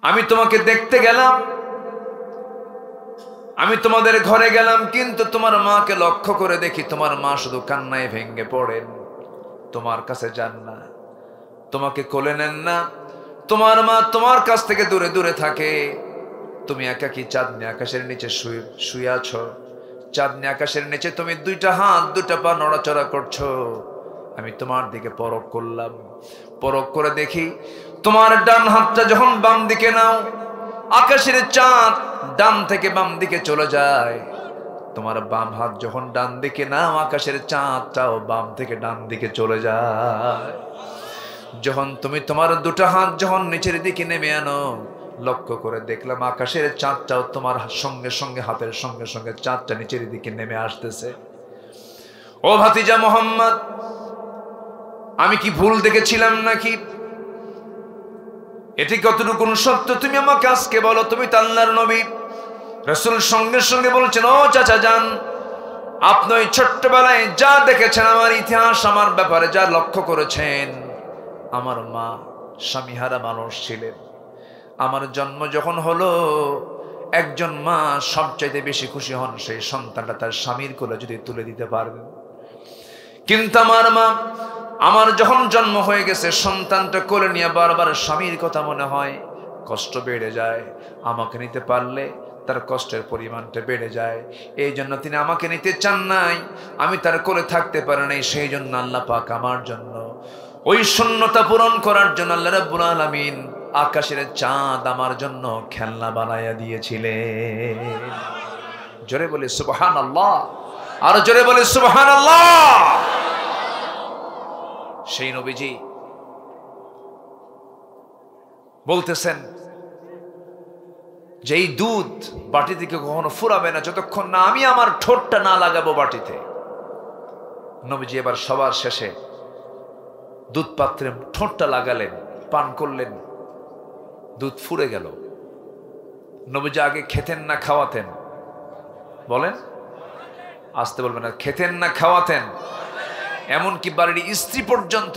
আমি তোমাকে দেখতে গেলাম, আমি তোমাদের ঘরে গেলাম, কিন্তু তোমার মাকে লক্ষ্য করে দেখি তোমার মা শুধু কান্নায় ভেঙে পড়েন, তোমার কাছে যান না, তোমাকে কোলে নেন না, তোমার মা তোমার কাছ থেকে দূরে দূরে থাকে। তুমি একাকী চাঁদনি আকাশের নিচে শুয়ে আছো, চাঁদনি আকাশের নিচে তুমি দুইটা হাত দুটা পা নড়াচড়া করছো। আমি তোমার দিকে পরখ করলাম, পরখ করে দেখি তোমার ডান হাতটা যখন বাম দিকে নাও, আকাশের চাঁদ ডান থেকে বাম দিকে চলে যায়। তোমার বাম হাত যখন ডান দিকে নাও, আকাশের চাঁদটাও বাম থেকে ডান দিকে চলে যায়। যখন তুমি তোমার দুটো হাত যখন নিচের দিকে নেমে আনো, লক্ষ্য করে দেখলাম আকাশের চাঁদটাও তোমার সঙ্গে সঙ্গে, হাতের সঙ্গে সঙ্গে চাঁদটা নিচের দিকে নেমে আসতেছে। ও ভাতিজা মোহাম্মদ, আমি কি ভুল দেখেছিলাম নাকি? এটি কতটুকু সত্য তুমি আমাকে আজকে বলো। তুমি তো আল্লাহর নবী। রাসূল সঙ্গে সঙ্গে বলছেন, ও চাচা যান, আপনি ওই ছোট্টবেলায় যা দেখেছেন, আমার ইতিহাস, আমার ব্যাপারে যা লক্ষ্য করেছেন, আমার মা স্বামীহারা মানুষ ছিলেন। আমার জন্ম যখন হলো, একজন মা সবচাইতে বেশি খুশি হন সেই সন্তানটা তার স্বামীর কোলে যদি তুলে দিতে পারবেন। কিন্তু আমার মা, আমার যখন জন্ম হয়ে গেছে, সন্তানটা কোলে নিয়ে বারবার স্বামীর কথা মনে হয়, কষ্ট বেড়ে যায়। আমাকে নিতে পারলে তার কষ্টের পরিমাণটা বেড়ে যায়। এই জন্য তিনি আমাকে নিতে চান নাই, আমি তার কোলে থাকতে পারি নাই। সেই জন্য আল্লাহ পাক আমার জন্য ওই শূন্যতা পূরণ করার জন্য আল্লাহ রাব্বুল আলামিন আকাশের চাঁদ আমার জন্য খেলনা বানাইয়া দিয়েছিলেন। জোরে বলে সুবহানাল্লাহ, আর জোরে বলে সুবহানাল্লাহ। সেই নবীজি বলতেছেন যে এই দুধ বাটি থেকে কখনো ফুরাবে না যতক্ষণ না আমি আমার ঠোঁটটা না লাগাবো বাটিতে। নবীজি এবার সবার শেষে দুধ পাত্রে ঠোঁটটা লাগালেন, পান করলেন, দুধ ফুরে গেল। নবীজি আগে খেতেন না খাওয়াতেন? বলেন, আসতে বলবেন না। খেতেন না খাওয়াতেন? এমনকি বাড়ির স্ত্রী পর্যন্ত।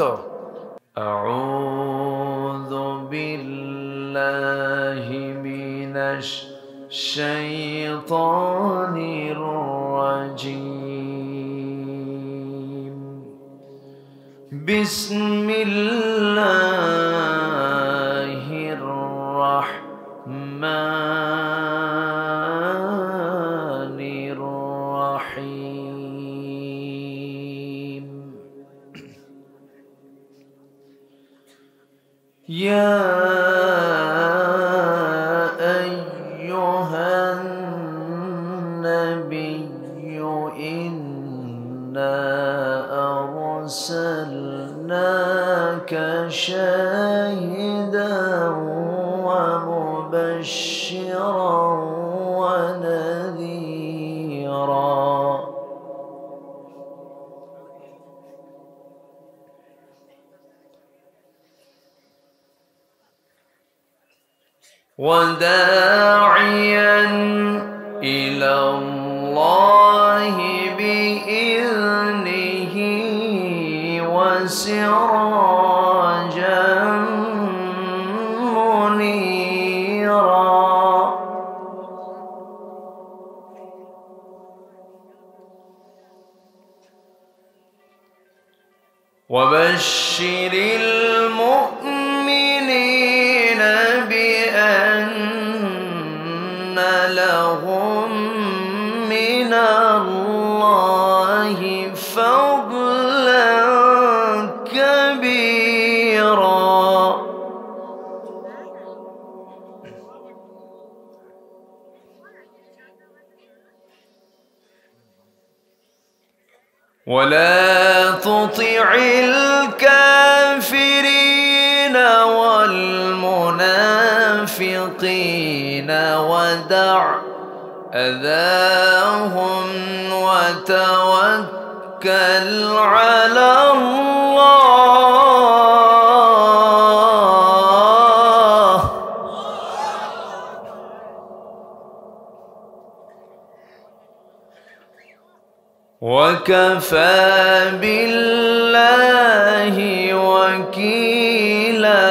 আউযু বিল্লাহি মিনাশ শাইতানির রাজীম। বিসমিল্লাহির রাহমানির রাহিম। ইয়া আইয়ুহান নাবিয়্যু ইন্না আরসালনাকা শাহিদান ওয়া মুবাশশিরান ওয়া নাযীরা। وداعيا إلى الله بإذنه وسراجا منيرا. وبشر المؤمنين بأن لهم من الله فضلا كبيرا. ولا تطع الكافرين والمنافقين ودع أذاهم وتوكل على الله. وكفى بالله وكيلا.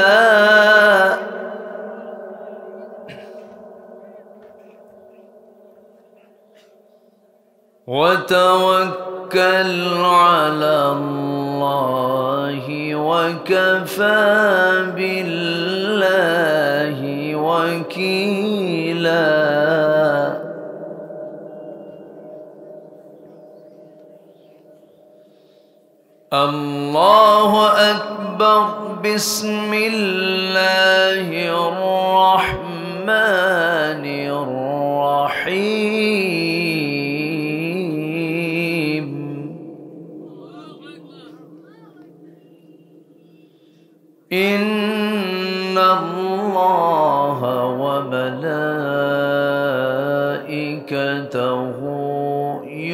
وتوكل على الله وكفى بالله وكيلا الله أكبر بسم الله الرحمن الرحيم إن الله وملائكته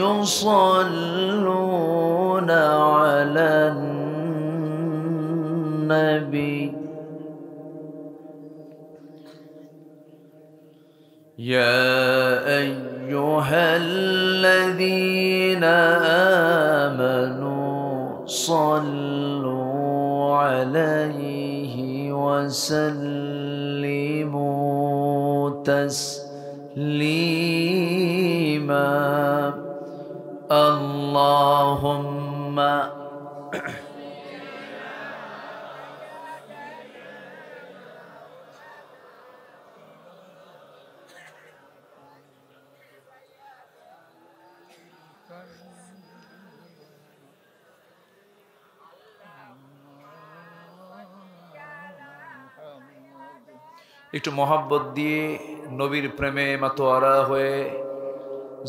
يصلون على النبي يا أيها الذين آمنوا صلوا عليه وسلموا تسليما اللهم একটু মোহাব্বত দিয়ে নবীর প্রেমে মাতোয়ারা হয়ে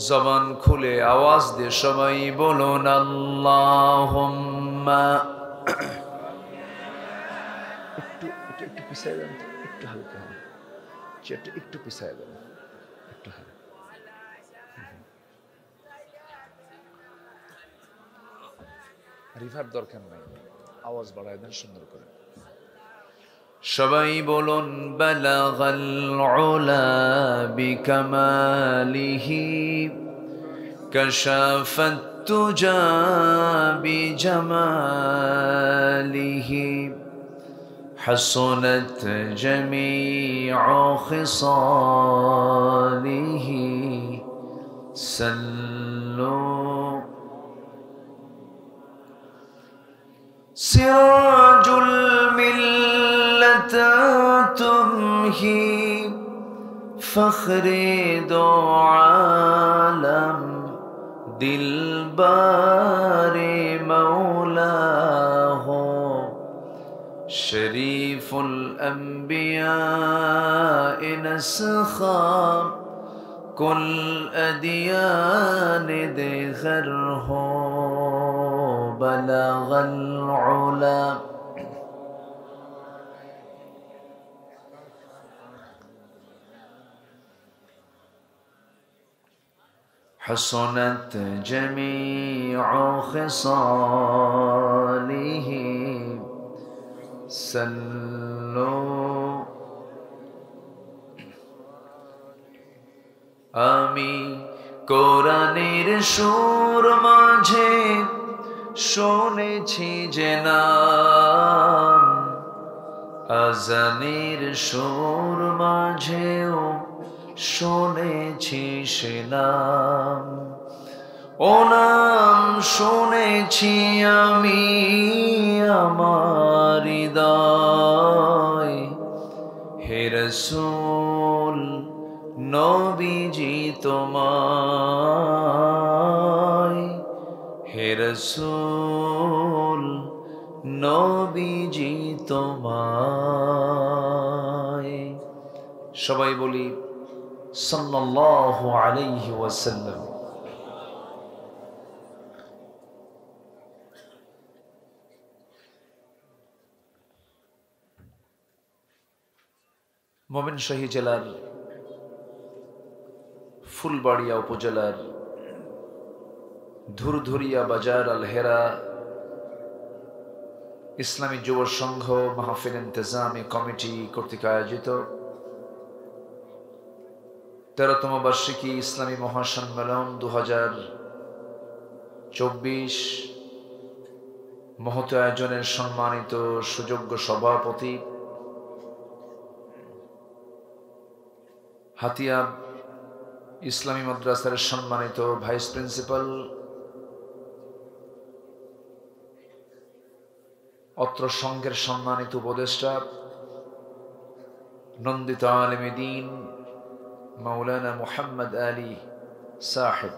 জবান খুলে আওয়াজ দিয়ে সবাই বলুন আল্লাহুম্মা। একটু পিছায় দেন, একটু হালকা চেয়ারটা একটু পিছায় দেন, একটু রিভার দরকার নাই, আওয়াজ বাড়ায় দেন সুন্দর করে। সবাই বলুন বালাগাল উলা বিকামালিহি কাশাফাত তুজা বিজামালিহি হাসনাত জামিউ খিসালিহি সাল্লু সিরাজুল تمهي فخر دو عالم دلبار مولاه شريف الأنبياء نسخا كل أديان دغره بلغ العلا حسنت جميع خصاله صلوا আমি কোরআনের সুর মাঝে শুনেছি যে নাম, আজানের সুর মাঝেও শুনেছি সে নাম। ও নাম শুনেছি আমি আমার হৃদয়, হে রাসূল নবীজি তোমায়, হে রাসূল নবীজি তোমায়। সবাই বলি সাল্লাল্লাহু আলাইহি ওয়াসাল্লাম। ময়মনসিংহ জেলার ফুলবাড়িয়া উপজেলার ধুরধুরিয়া বাজার আল হেরা ইসলামী যুব সংঘ মাহফিল ইন্তেজামি কমিটি কর্তৃক আয়োজিত 13তম বার্ষিকী ইসলামী মহাসম্মেলন 2024 মহৎ আয়োজনের সম্মানিত সুযোগ্য সভাপতি হাতিয়া ইসলামী মাদ্রাসার সম্মানিত ভাইস প্রিন্সিপাল, অত্র সংঘের সম্মানিত উপদেষ্টা, নন্দিত আলেমে দ্বীন মাওলানা মুহাম্মদ আলী সাহেব,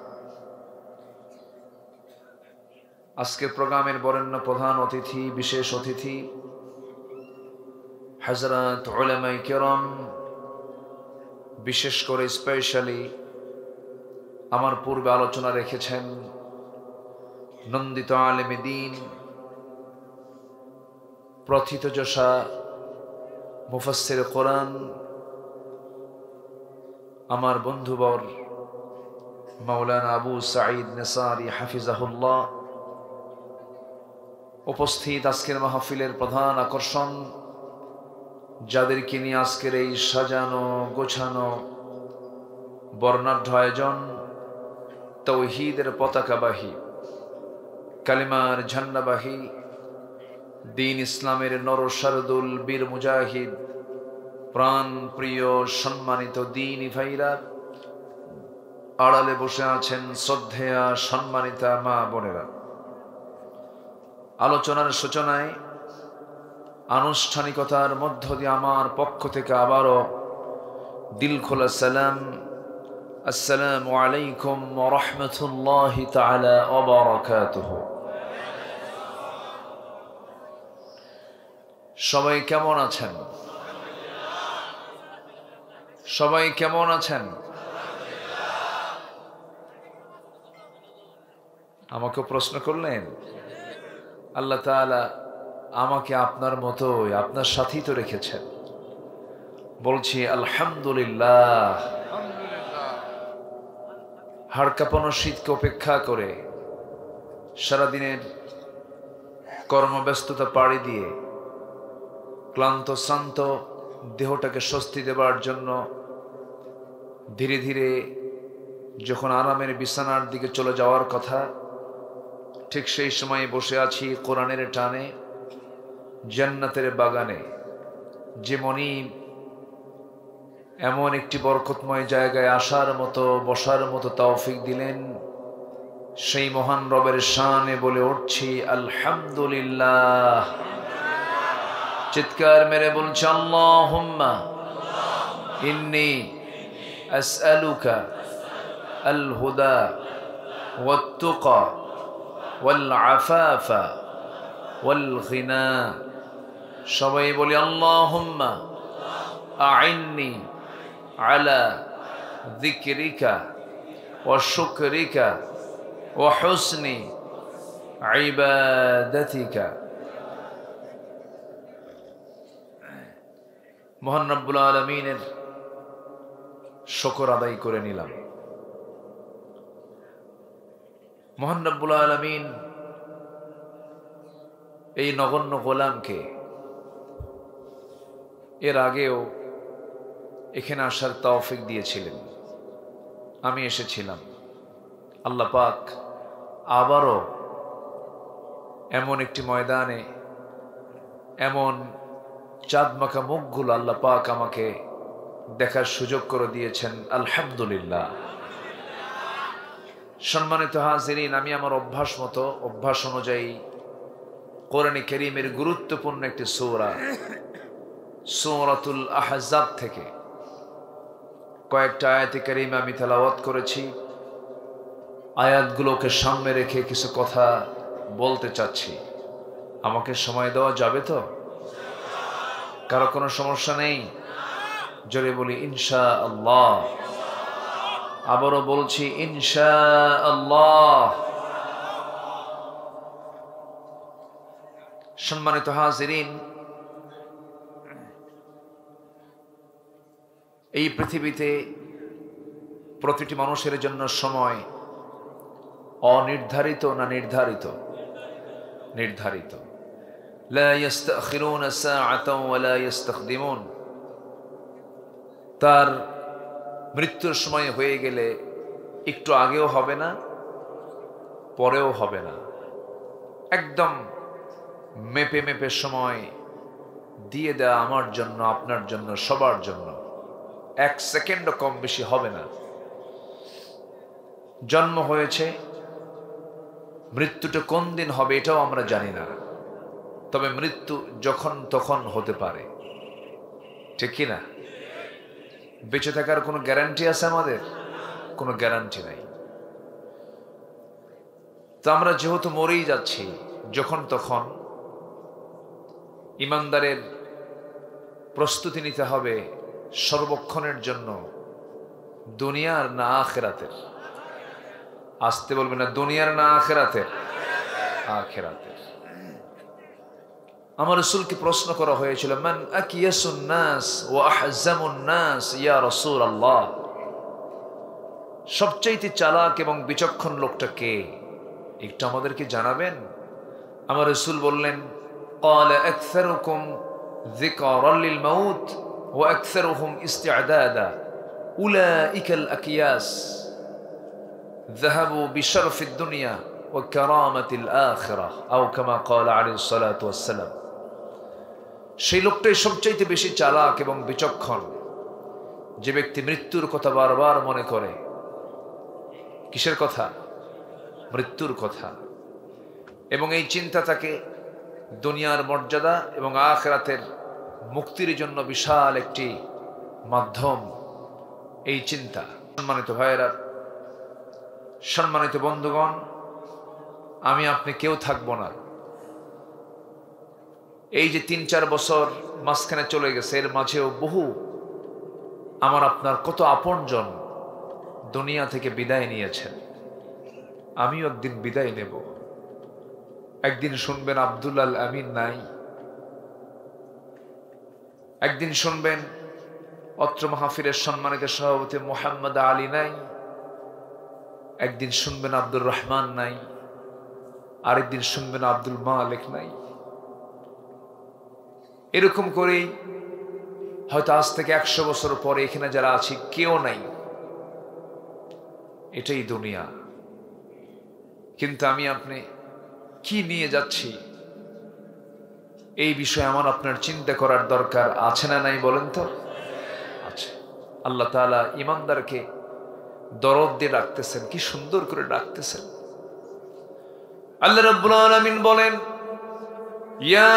আজকের প্রোগ্রামের বরেণ্য প্রধান অতিথি, বিশেষ অতিথি হযরত উলামায়ে কেরাম, বিশেষ করে স্পেশালি আমার পূর্বে আলোচনা রেখেছেন নন্দিত আলেমে দ্বীন, প্রথিতযশা মুফাসসির কোরআন, আমার বন্ধুবর মাওলানা আবু সাঈদ নেসারি হাফিজাহুল্লাহ, উপস্থিত আজকের মাহফিলের প্রধান আকর্ষণ, যাদেরকে নিয়ে আজকের এই সাজানো গোছানো বর্ণাঢ্য আয়োজন, তাওহীদের পতাকাবাহী, কালিমার ঝান্ডাবাহী, দ্বীন ইসলামের নরসারদুল বীর মুজাহিদ, প্রাণ প্রিয় সম্মানিত দ্বীনি ভাইরা, আড়ালে বসে আছেন শ্রদ্ধেয়া সম্মানিতা মা বোনেরা। আলোচনার সূচনায় আনুষ্ঠানিকতার মধ্য দিয়ে আমার পক্ষ থেকে আবারও দিলখোলা সালাম, আসসালামু আলাইকুম ওয়া রাহমাতুল্লাহি তাআলা ওয়া বারাকাতুহু। সবাই কেমন আছেন? সবাই কেমন আছেন? আমাকে প্রশ্ন করলেন। আল্লাহ তাআলা আমাকে আপনার মতোই আপনার সাথেই তো রেখেছেন। বলছি আলহামদুলিল্লাহ। হাড় কাঁপানো শীতকে উপেক্ষা করে সারাদিনের কর্মব্যস্ততা পাড়ি দিয়ে ক্লান্ত শ্রান্ত দেহটাকে স্বস্তি দেবার জন্য ধীরে ধীরে যখন আরামের বিছানার দিকে চলে যাওয়ার কথা, ঠিক সেই সময় বসে আছি কোরআনের টানে জান্নাতের বাগানে। যে মনি এমন একটি বরকতময় জায়গায় আসার মতো বসার মতো তৌফিক দিলেন, সেই মহান রবের শানে বলে উঠছি আলহামদুলিল্লাহ। চিৎকার মেরে বলছি আল্লাহুম্মা ইন্নী আসআলুকা আল হুদা ওয়াত তুকা ওয়াল আফাফা ওয়াল গিনা। সবাই বলি আল্লাহুম্মা আইন্নি আলা যিকরিকা ওয়া শুকরিকা ওয়া হুসনি ইবাদাতিকা। মহান রব্বুল আলামিনের শুকর আদায় করে নিলাম। মহান রব্বুল আলামিন এই নগণ্য গোলামকে এর আগেও এখানে আসার তৌফিক দিয়েছিলেন, আমি এসেছিলাম। আল্লাহ পাক আবারও এমন একটি ময়দানে এমন চাঁদমাখা মুখগুলো আল্লাহ পাক আমাকে দেখার সুযোগ করে দিয়েছেন, আলহামদুলিল্লাহ। সম্মানিত হাজিরিন, আমি আমার অভ্যাস অনুযায়ী কোরআনে কারীমের গুরুত্বপূর্ণ একটি সূরা সূরাতুল আহজাব থেকে কয়েকটা আয়াতে কারীমা আমি তেলাওয়াত করেছি। আয়াতগুলোকে সামনে রেখে কিছু কথা বলতে চাচ্ছি। আমাকে সময় দেওয়া যাবে তো? কারো কোনো সমস্যা নেই? জোরে বলি ইনশাআল্লাহ। আবারও বলছি ইনশাআল্লাহ। সম্মানিত হাজিরিন, এই পৃথিবীতে প্রতিটি মানুষের জন্য সময় অনির্ধারিত না নির্ধারিত? নির্ধারিত। লা ইস্তাখিরুনা সাআতাও ওয়া লা ইস্তাকদিমুন। তার মৃত্যুর সময় হয়ে গেলে একটু আগেও হবে না, পরেও হবে না। একদম মেপে মেপে সময় দিয়ে দেয়া আমার জন্য, আপনার জন্য, সবার জন্য। এক সেকেন্ডও কম বেশি হবে না। জন্ম হয়েছে, মৃত্যুটা কোন দিন হবে এটাও আমরা জানি না, তবে মৃত্যু যখন তখন হতে পারে, ঠিক কি না? বেঁচে থাকার কোনো গ্যারান্টি আছে আমাদের? কোনো গ্যারান্টি নাই। তো আমরা যেহেতু মরেই যাচ্ছি, যখন তখন ইমানদারের প্রস্তুতি নিতে হবে সর্বক্ষণের জন্য, দুনিয়ার না আখিরাতের। আসতে বলবে না, দুনিয়ার না আখিরাতের? আখিরাতের। আমার রাসূলকে প্রশ্ন করা হয়েছিল, মান আকিয়াসুন নাস ওয়া আহজামুন নাস ইয়া রাসূলুল্লাহ, সবচাইতে চালাক এবং বিচক্ষণ লোকটা কে, একটু আমাদেরকে জানাবেন? আমার রাসূল বললেন, ক্বালা আকসারুকুম যিকরান লিল মাউত ওয়া আকসারুহুম ইসতি'দাদা উলাইকাল আকিয়াস যাহাবু বিশরফিদ দুনিয়া ওয়া কারামাতিল আখিরাহ আও কামা ক্বালা আলাইহিস সালাতু ওয়াস সালাম। সেই লোকটাই সবচাইতে বেশি চালাক এবং বিচক্ষণ, যে ব্যক্তি মৃত্যুর কথা বারবার মনে করে। কিসের কথা? মৃত্যুর কথা। এবং এই চিন্তা তাকে দুনিয়ার মর্যাদা এবং আখিরাতের মুক্তির জন্য বিশাল একটি মাধ্যম। এই চিন্তা। সম্মানিত ভাইয়েরা, সম্মানিত বন্ধুগণ, আমি আপনি কেউ থাকবো না। এই যে ৩-৪ বছর মাঝখানে চলে গেছে, এর মাঝেও বহু আমার আপনার কত আপনজন দুনিয়া থেকে বিদায় নিয়েছেন। আমিও একদিন বিদায় নেব। একদিন শুনবেন আব্দুল আল আমিন নাই, একদিন শুনবেন অত্র মাহফিলের সম্মানিত সভাপতি মোহাম্মদ আলী নাই, একদিন শুনবেন আব্দুর রহমান নাই, আরেকদিন শুনবেন আব্দুল মালিক নাই। এরকম করেই হয়তো আজ থেকে ১০০ বছর পরে এখানে যারা আছি কেউ নাই। এটাই দুনিয়া। কিন্তু আমি আপনি কি নিয়ে যাচ্ছি, এই বিষয়ে আমার আপনার চিন্তা করার দরকার আছে না নাই বলেন তো? আছে। আল্লাহ তাআলা ইমানদারকে দরদ দিয়ে ডাকতেছেন, কি সুন্দর করে ডাকতেছেন। আল্লাহ রাব্বুল আলামিন বলেন, ইয়া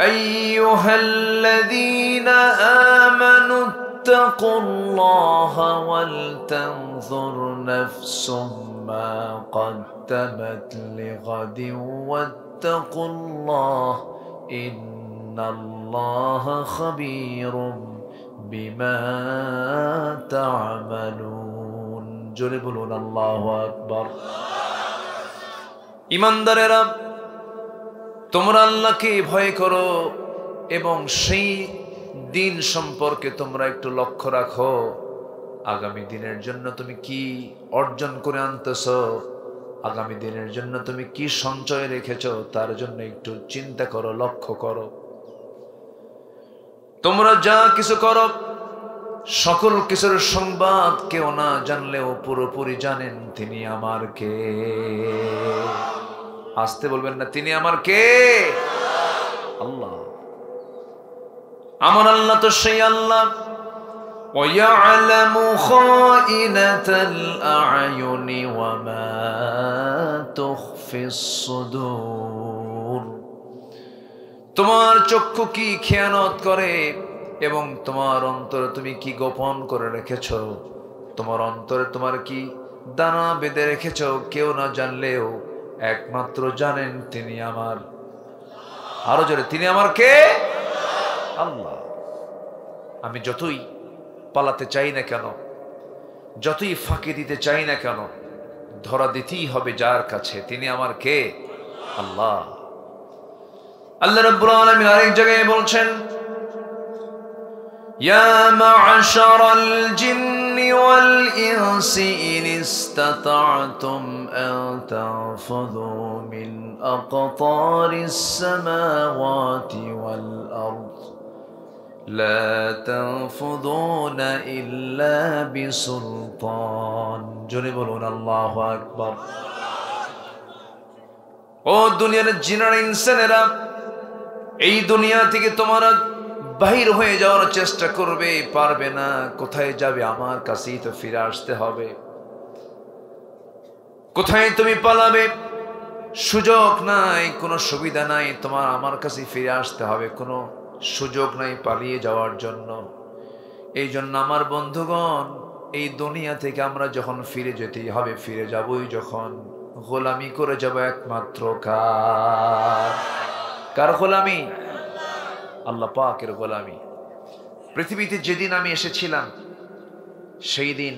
আইয়ুহাল্লাযীনা আমানু ইত্তাকুল্লাহা ওয়াল তানজুর নাফসুম মা قدمت لغد واتقوا الله إن الله خبير بما تعملون। জোরে বলুন আল্লাহু আকবার। ঈমানদারেরা, তোমরা আল্লাহকে ভয় করো এবং সেই দিন সম্পর্কে তোমরা একটু লক্ষ্য রাখো। আগামী দিনের জন্য তুমি কি অর্জন করে আনতেছো, আগামী দিনের জন্য তুমি কি সঞ্চয় রেখেছো, তার জন্য একটু চিন্তা করো, লক্ষ্য করো। তোমরা যা কিছু করো, সকল কিছুর সংবাদ কেউ না জানলেও পুরোপুরি জানেন তিনি আমার কে। আসতে বলবেন না, তিনি আমার কে? আল্লাহ। আমার আল্লাহ তো সেই আল্লাহ, وَيَعْلَمُ خَائِنَةَ الْأَعْيُنِ وَمَا تُخْفِي الصُّدُورُ। তোমার চক্ষু কি খেয়ানত করে এবং তোমার অন্তরে তুমি কি গোপন করে রেখেছো, তোমার অন্তরে তোমার কি দানা বেঁধে রেখেছো, কেউ না জানলেও একমাত্র জানেন তিনি আমার। আরো জোরে, তিনি আমার কে? আল্লাহ। আমি যতই পালাতে চাই না কেন, যতই ফাঁকি দিতে চাই না কেন, ধরা দিতেই হবে যার কাছে, তিনি আমার কে? আল্লাহ। আল্লাহ রাব্বুল আলামিন আরেক জায়গায় বলছেন, ইয়া মা'শারাল জিন্নি ওয়াল ইনসি ইন ইসতাতা'তুম আন তানফুযু মিন আকতারিস সামাওয়াতি ওয়াল আরদ لا تنفذون إلا بسلطان। জোরে বলুন আল্লাহু আকবার। ও দুনিয়ার জিনেরা, ইনসানেরা, এই দুনিয়া থেকে তোমরা বাহির হয়ে যাওয়ার চেষ্টা করবে, পারবে না। কোথায় যাবে? আমার কাছেই তো ফিরে আসতে হবে। কোথায় তুমি পালাবে? সুযোগ নাই, কোনো সুবিধা নাই, তোমার আমার কাছে ফিরে আসতে হবে, কোনো সুযোগ নাই পালিয়ে যাওয়ার জন্য। এই জন্য আমার বন্ধুগণ, এই দুনিয়া থেকে আমরা যখন ফিরে যেতেই হবে, ফিরে যাবই যখন, গোলামি করে যাব একমাত্র কার গোলামি? আল্লাহ পাকের গোলামি। পৃথিবীতে যেদিন আমি এসেছিলাম সেই দিন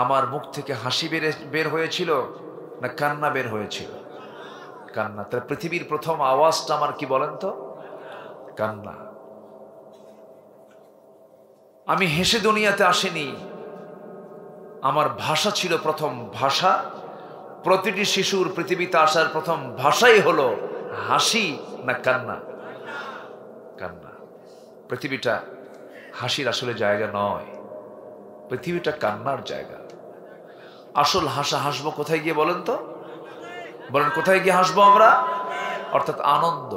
আমার মুখ থেকে হাসি বের হয়েছিল না কান্না বের হয়েছিল? কান্না। তার পৃথিবীর প্রথম আওয়াজটা আমার কি বলেন তো? কান্না। আমি হেসে দুনিয়াতে আসিনি, আমার ভাষা ছিল প্রথম ভাষা। প্রতিটি শিশুর পৃথিবীতে আসার প্রথম ভাষাই হলো হাসি না কান্না? কান্না। পৃথিবীটা হাসির আসলে জায়গা নয়, পৃথিবীটা কান্নার জায়গা। আসল হাসবো কোথায় গিয়ে বলেন তো? বলেন কোথায় গিয়ে হাসবো আমরা? অর্থাৎ আনন্দ।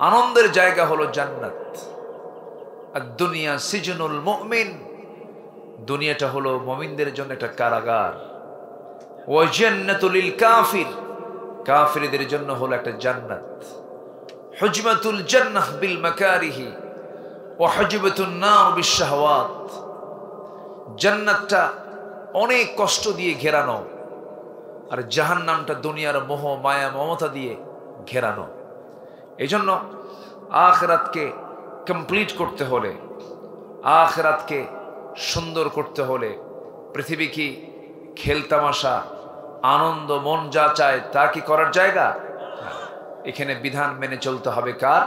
আনন্দের জায়গা হলো জান্নাত। আর দুনিয়া সিজনুল মুমিন, দুনিয়াটা হলো মুমিনদের জন্য একটা কারাগার। ওয়া জান্নাতুল লিল কাফির, কাফিরদের জন্য হলো একটা জান্নাত। হুজমাতুল জান্নাহ বিল মাকারিহি ওয়া হুজবাতুন নার বিশ শাহওয়াত। জান্নাতটা অনেক কষ্ট দিয়ে ঘেরানো, আর জাহান্নামটা দুনিয়ার মোহ মায়া মমতা দিয়ে ঘেরানো। এই জন্য আখিরাতকে কমপ্লিট করতে হলে, আখিরাতকে সুন্দর করতে হলে, পৃথিবী কি খেলতামাশা আনন্দ মন যা চায় তা কি করার জায়গা? এখানে বিধান মেনে চলতে হবে কার?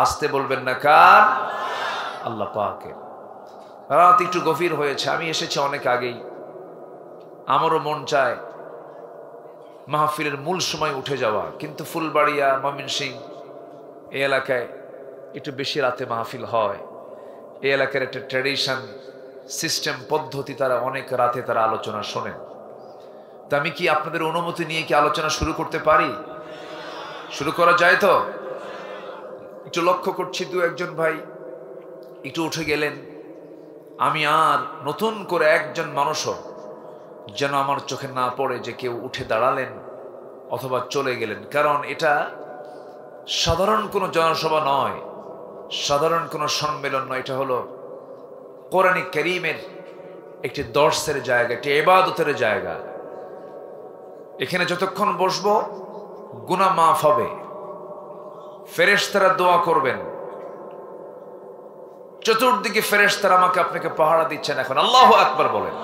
আসতে বলবেন না কার? আল্লাহ পাকের। রাত একটু গভীর হয়েছে, আমি এসেছি অনেক আগেই। আমারও মন চায় মাহফিলের মূল সময় উঠে যাওয়া, কিন্তু ফুলবাড়িয়া ময়মনসিংহ এই এলাকায় একটু বেশি রাতে মাহফিল হয়। এই এলাকার একটা ট্র্যাডিশন সিস্টেম পদ্ধতি, তারা অনেক রাতে তারা আলোচনা শোনেন। তা আমি কি আপনাদের অনুমতি নিয়ে কি আলোচনা শুরু করতে পারি? শুরু করা যায় তো? একটু লক্ষ্য করছি দু একজন ভাই একটু উঠে গেলেন। আমি আর নতুন করে একজন মানুষও যেন আমার চোখে না পড়ে যে কেউ উঠে দাঁড়ালেন অথবা চলে গেলেন, কারণ এটা সাধারণ কোনো জনসভা নয়, সাধারণ কোনো সম্মেলন নয়। এটা হলো কোরআন কারীমের একটি দর্শের জায়গা, একটি ইবাদতের জায়গা। এখানে যতক্ষণ বসবো গুনাহ মাফ হবে, ফেরেশতারা দোয়া করবেন, চতুর্দিকে ফেরেশতারা আমাকে আপনাকে পাহারা দিচ্ছেন। এখন আল্লাহু আকবার বলেন।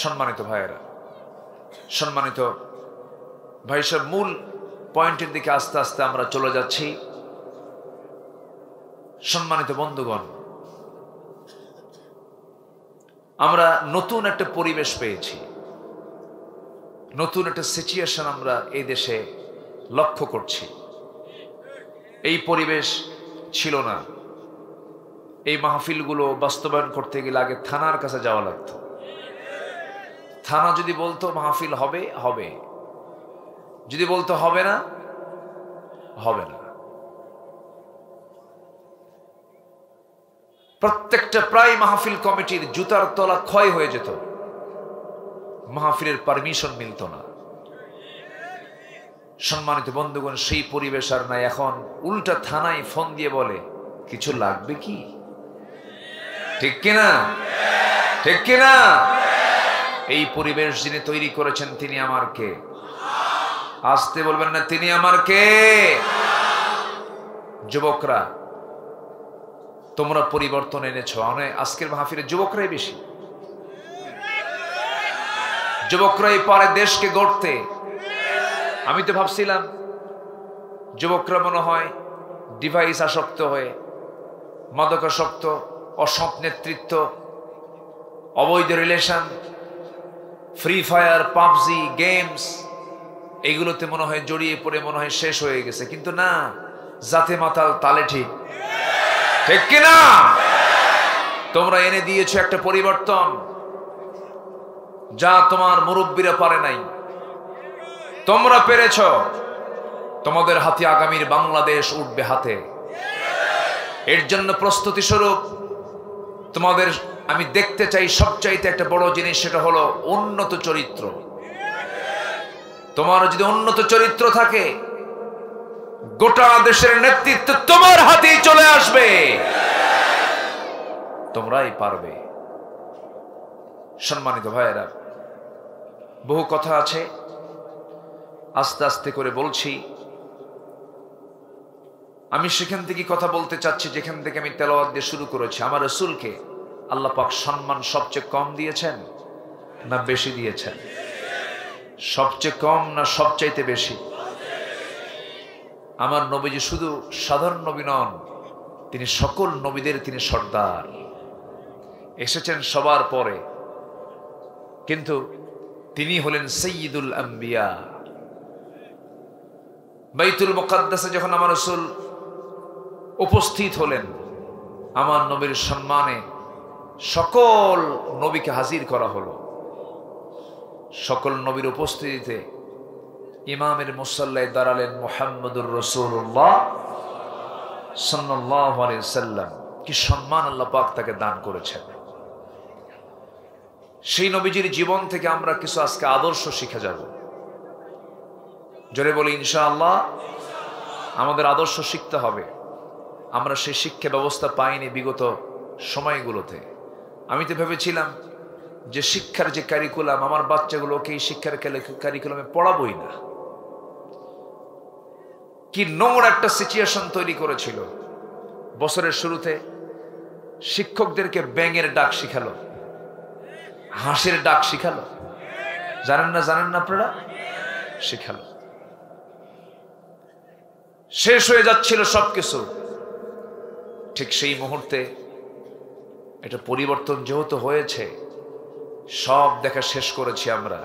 সম্মানিত ভাইয়েরা, সম্মানিত ভাই সব, মূল পয়েন্টের দিকে আস্তে আস্তে আমরা চলে যাচ্ছি। সম্মানিত বন্ধুগণ, আমরা নতুন একটা পরিবেশ পেয়েছি, নতুন একটা সিচুয়েশন আমরা এই দেশে লক্ষ্য করছি। এই পরিবেশ ছিল না। এই মাহফিলগুলো বাস্তবায়ন করতে গেলে আগে থানার কাছে যাওয়া লাগতো। থানা যদি বলতো মাহফিল হবে হবে, যদি বলতো হবে না হবে না। প্রত্যেকটা প্রায় মাহফিল কমিটির জুতার তলা ক্ষয় হয়ে যেত, মাহফিলের পারমিশন মিলত না। সম্মানিত বন্ধুগণ, সেই পরিবেশ আর নাই। এখন উল্টা থানায় ফোন দিয়ে বলে কিছু লাগবে কি? ঠিক কিনা? ঠিক কিনা? এই পরিবেশ যিনি তৈরি করেছেন তিনি আমার কে? আসতে বলবেন না, তিনি আমার কে? যুবকরা, তোমরা পরিবর্তন এনেছো। আজকের মাহফিলে যুবকরাই বেশি, যুবকরাই পারে দেশকে গড়তে। আমি তো ভাবছিলাম যুবকরা মনে হয় ডিভাইস আসক্ত হয়ে, মাদকাসক্ত, অসৎ নেতৃত্ব, অবৈধ relation, free fire, PUBG, games, এগুলোতে মনে হয় জড়িয়ে পড়ে মনে হয় শেষ হয়ে গেছে। কিন্তু না, জাতে মাতাল তালে ঠিক। ঠিক কিনা? তোমরা এনে দিয়েছো একটা পরিবর্তন যা তোমার মুরব্বীরা পারে নাই, তোমরা পেরেছ। তোমাদের হাতে আগামীর বাংলাদেশ উঠবে হাতে। এর জন্য প্রস্তুতি স্বরূপ তোমাদের আমি দেখতে চাই সবচাইতে একটা বড় জিনিস, সেটা হলো উন্নত চরিত্র। তোমার যদি উন্নত চরিত্র থাকে, গোটা দেশের নেতৃত্ব তোমার হাতেই চলে আসবে, তোমরাই পারবে। সম্মানিত ভাইয়েরা, বহু কথা আছে, আস্তে আস্তে করে বলছি। আমি সেখান থেকে কথা বলতে চাচ্ছি যেখান থেকে আমি তেলাওয়াত দিয়ে শুরু করেছি। আমার রাসূলকে আল্লাহ পাক সম্মান সবচেয়ে কম দিয়েছেন না বেশি দিয়েছেন? সবচেয়ে কম না সবচাইতে বেশি? আমার নবীজি শুধু সাধারণ নবী নন, তিনি সকল নবীদের তিনি সর্দার, এসেছেন সবার পরে, কিন্তু তিনি হলেন সাইয়্যিদুল আম্বিয়া। বাইতুল মুকাদ্দাসে যখন আমার রাসূল উপস্থিত হলেন, আমার নবীর সম্মানে সকল নবীকে হাজির করা হলো। সকল নবীর উপস্থিতিতে ইমামের মুসাল্লায় দাঁড়ালেন মুহাম্মদুর রাসূলুল্লাহ সাল্লাল্লাহু আলাইহি সাল্লাম। কি সম্মান আল্লাহ পাক তাকে দান করেছেন। সেই নবীজির জীবন থেকে আমরা কিছু আজকে আদর্শ শিখে যাব। জোরে বলি ইনশাআল্লাহ। আমাদের আদর্শ শিখতে হবে। আমরা সেই শিক্ষা ব্যবস্থা পাইনি বিগত সময়গুলোতে। আমি তো ভেবেছিলাম যে শিক্ষার যে কারিকুলাম, আমার বাচ্চাগুলোকে এই শিক্ষার কারিকুলামে পড়াবই না। কি নোংরা একটা সিচুয়েশন তৈরি করেছিল। বছরের শুরুতে শিক্ষকদেরকে ব্যাঙের ডাক শিখালো, হাঁসের ডাক শিখালো। জানেন না আপনারা? শিখালো। শেষ হয়ে যাচ্ছিল সবকিছু। ঠিক সেই মুহূর্তে এটা পরিবর্তন যেহেতু হয়েছে, সব দেখা শেষ করেছি আমরা।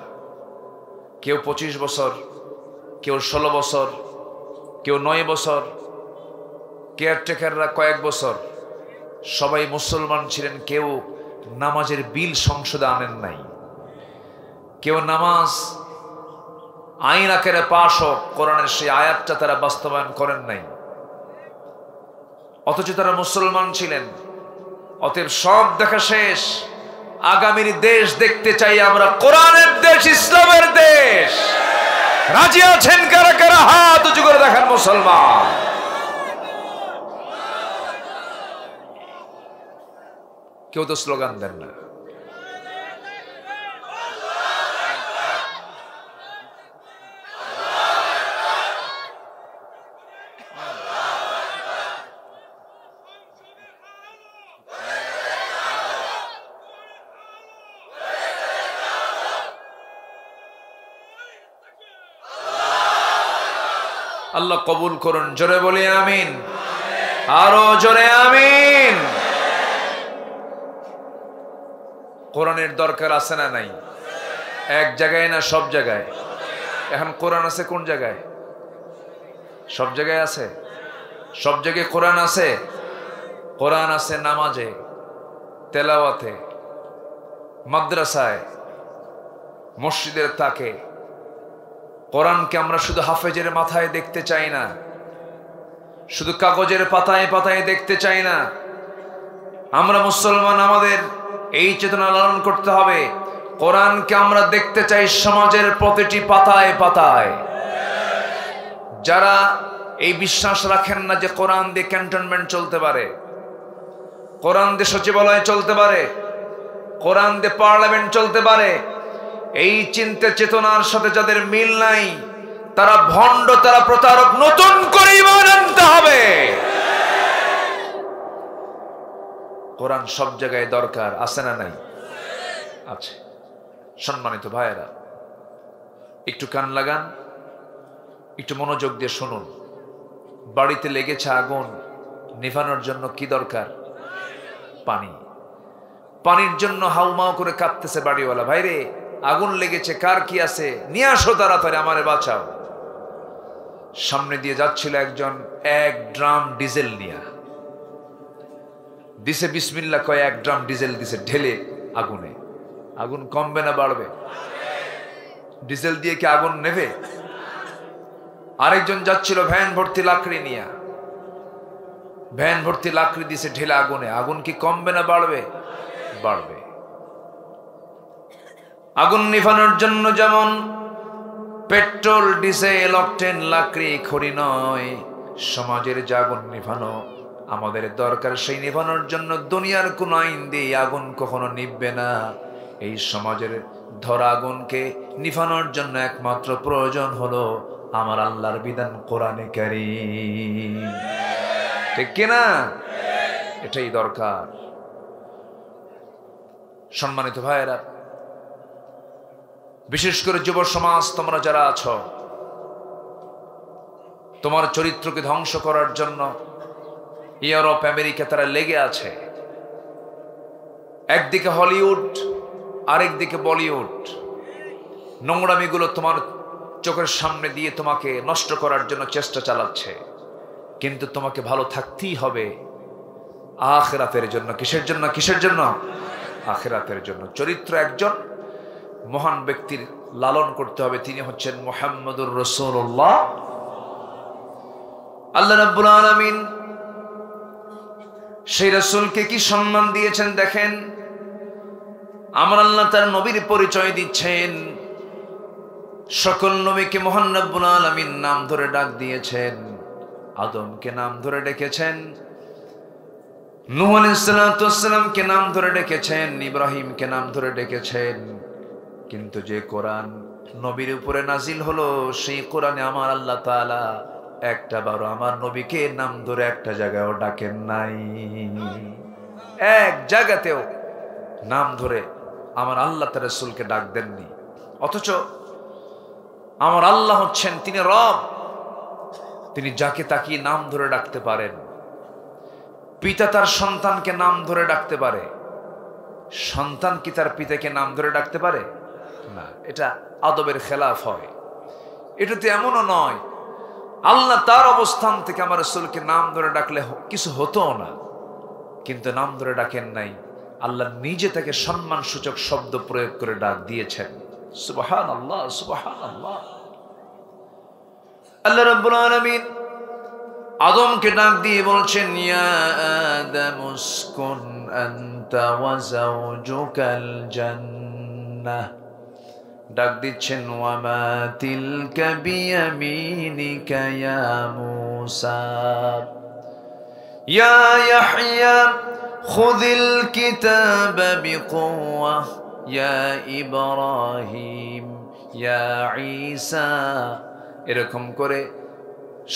কেউ 25 বছর, কেউ 16 বছর, কেউ 9 বছর, কেয়ারটেকাররা কয়েক বছর। সবাই মুসলমান ছিলেন। কেউ নামাজের বিল সংসদে আনেন নাই, কেউ নামাজ আইন আকারে পাশ হোক, কোরআনের সেই আয়াতটা তারা বাস্তবায়ন করেন নাই, অথচ তারা মুসলমান ছিলেন। অতএব সব দেখা শেষ। আগামীর দেশ দেখতে চাই আমরা, কোরআনের দেশ, ইসলামের দেশ। রাজি আছেন কারা কারা? হাত উঁচু করে দেখান মুসলমান। কেউ তো স্লোগান দেন না। আল্লাহ কবুল করুন। জোরে বলি আমিন। আরো জোরে আমিন। কোরআনের দরকার আছে না নাই? এক জায়গায় না সব জায়গায়? এখন কোরআন আছে কোন জায়গায়? সব জায়গায় আছে। সব জায়গায় কোরআন আছে। কোরআন আছে নামাজে, তেলাওয়াতে, মাদ্রাসায়, মসজিদের তাকে। কোরআনকে আমরা শুধু হাফেজের মাথায় দেখতে চাই না, শুধু কাগজের পাতায় পাতায় দেখতে চাই না। আমরা মুসলমান, আমাদের এই চেতনা লালন করতে হবে। কোরআনকে আমরা দেখতে চাই সমাজের প্রতিটি পাতায় পাতায়। যারা এই বিশ্বাস রাখেন না যে কোরআন দিয়ে ক্যান্টনমেন্ট চলতে পারে, কোরআন দিয়ে সচিবালয় চলতে পারে, কোরআন দিয়ে পার্লামেন্ট চলতে পারে, এই চিন্তা চেতনার সাথে যাদের মিল নাই, তারা ভণ্ড, তারা প্রতারক। নতুন করে ঈমান আনতে হবে। কোরআন সব জায়গায় দরকার আছে না নাই? আছে। সম্মানিত ভাইয়েরা, একটু কান লাগান, একটু মনোযোগ দিয়ে শুনুন। বাড়িতে লেগেছে আগুন, নিভানোর জন্য কি দরকার? পানি। পানির জন্য হাউমাউ করে কাঁদতেছে বাড়িওয়ালা, ভাইরে আগুন লেগেছে, কার কি আছে, নিয়ে আসো তাড়াতাড়ি, আমারে বাঁচাও। সামনে দিয়ে যাচ্ছিল একজন, 1 ড্রাম ডিজেল নিয়ে দিছে, বিসমিল্লাহ কয় 1 ড্রাম ডিজেল দিছে ঢেলে আগুনে। আগুন কমবে না বাড়বে? ডিজেল দিয়ে কি আগুন নেবে? আরেকজন যাচ্ছিল ভ্যান ভর্তি লাকড়ি নিয়ে, ভ্যান ভর্তি লাকড়ি দিছে ঢেলে আগুনে। আগুন কি কমবে না বাড়বে? বাড়বে। আগুন নিভানোর জন্য যেমন পেট্রোল, ডিজেল, অকটেন, লাকড়ি, খড়ি নয়, সমাজের যে আগুন নিভানো আমাদের দরকার, সেই নিভানোর জন্য দুনিয়ার কোন আইন দিয়ে আগুন কখনো নিভবে না। এই সমাজের ধরা আগুনকে নিভানোর জন্য একমাত্র প্রয়োজন হলো আমার আল্লাহর বিধান, কোরআনে কারীম। ঠিক কিনা? এটাই দরকার। সম্মানিত ভাইয়েরা, বিশেষ করে যুব সমাজ, তোমরা যারা আছো, তোমার চরিত্রকে ধ্বংস করার জন্য ইউরোপ, আমেরিকা তারা লেগে আছে। একদিকে হলিউড, আরেকদিকে বলিউড নোংরামিগুলো তোমার চোখের সামনে দিয়ে তোমাকে নষ্ট করার জন্য চেষ্টা চালাচ্ছে। কিন্তু তোমাকে ভালো থাকতেই হবে আখিরাতের জন্য। কিসের জন্য? কিসের জন্য? আখিরাতের জন্য। চরিত্র একজন মহান ব্যক্তির লালন করতে হবে, তিনি হচ্ছেন মুহাম্মদুর রাসূলুল্লাহ। আল্লাহ রাব্বুল আলামিন সেই রাসূলকে কি সম্মান দিয়েছেন দেখেন। আমার আল্লাহ তার নবীর পরিচয় দিচ্ছেন। সকল নবীকে মহান রাব্বুল আলামিন নাম ধরে ডাক দিয়েছেন। আদমকে নাম ধরে ডেকেছেন, নূহ আলাইহিস সালাতু ওয়াস সালামকে নাম ধরে ডেকেছেন, ইব্রাহিমকে নাম ধরে ডেকেছেন। কিন্তু যে কোরআন নবীর উপরে নাজিল হলো, সেই কোরআনে আমার আল্লাহ তাআলা একটা বারো আমার নবীকে নাম ধরে একটা জায়গায়ও ডাকেন নাই। এক জায়গাতেও নাম ধরে আমার আল্লাহ তার রাসূলকে ডাক দেননি। অথচ আমার আল্লাহ হচ্ছেন, তিনি রব, তিনি যাকে তাকে নাম ধরে ডাকতে পারেন। পিতা তার সন্তানকে নাম ধরে ডাকতে পারে, সন্তান কি তার পিতাকে নাম ধরে ডাকতে পারে না। এটা আদবের খেলাফ হয়। এটা তো এমনও নয় আল্লাহ তার অবস্থান থেকে আমার রাসূলকে নাম ধরে ডাকলে কিছু হতো না, কিন্তু নাম ধরে ডাকেন নাই। আল্লাহ নিজে তাকে সম্মান সূচক শব্দ প্রয়োগ করে ডাক দিয়েছেন। সুবহানাল্লাহ, সুবহানাল্লাহ। আল্লাহ রাব্বুল আলামিন আদমকে ডাক দিয়ে বলছেন, ইয়া আদম উসকুন আনতা ওয়া যাওজুকাল জান্নাহ। ডাক দিচ্ছেন, ওয়া মা তিলকা বিয়ামিনিকা ইয়া মূসা। ইয়া ইয়াহইয়া খুযিল কিতাবা বিকুওয়া ইয়া ইব্রাহিম ইয়া ঈসা। এরকম করে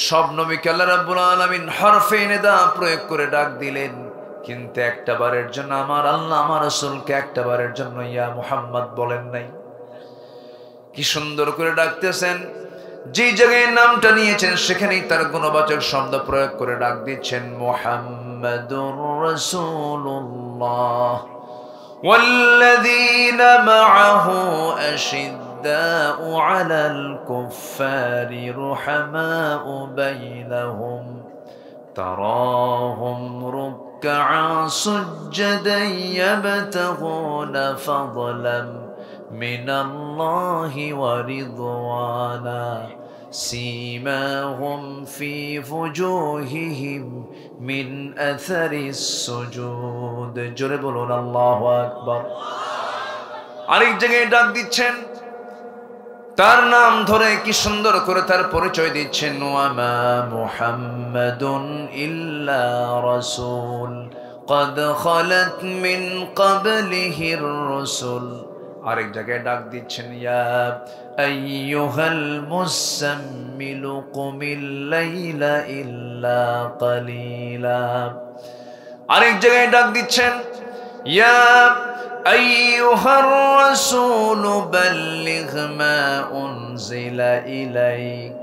সব নবীকে আল্লাহ রাব্বুল আলামিন হরফে নিদা প্রয়োগ করে ডাক দিলেন। কিন্তু একটা বারের জন্য আমার আল্লাহ আমার রাসূলকে একটা বারের জন্য ইয়া মুহাম্মদ বলেন নাই। কি সুন্দর করে ডাকতেছেন। যে জায়গায় নামটা নিয়েছেন সেখানেই তার গুণবাচক শব্দ প্রয়োগ করে ডাক দিচ্ছেন, মুহাম্মাদুর রাসূলুল্লাহ ওয়াল্লাযীনা মাআহু আশিদ্দাউ আলাল কুফফারি রুহামাউ বাইনাহুম তারাহুম রুকআ সুজদান ইয়াবতাগুনা ফাদলাম মিনাল্লাহি ওয়া রিদওয়ানা সীমাহুম ফি ফুজুহিহিম মিন আসারিস সুজুদ। জোরে বলুন আল্লাহু আকবার। আরেক জায়গায় ডাক দিচ্ছেন, তার নাম ধরে কি সুন্দর করে তার পরিচয় দিচ্ছেন, ওয়া মা মুহাম্মাদুন ইল্লা রাসূল ক্বাদ খালাত মিন ক্বাবলিহির রাসূল। আরেক জায়গায় ডাক দিচ্ছেন, ইয়া আইয়ুহাল মুসাম্মিলু কুমিল লাইলা ইল্লা কালিলা। আরেক জায়গায় ডাক দিচ্ছেন, ইয়া আইয়ুহার রাসূলু বাল্লিগ মা উনজিলা ইলাইক।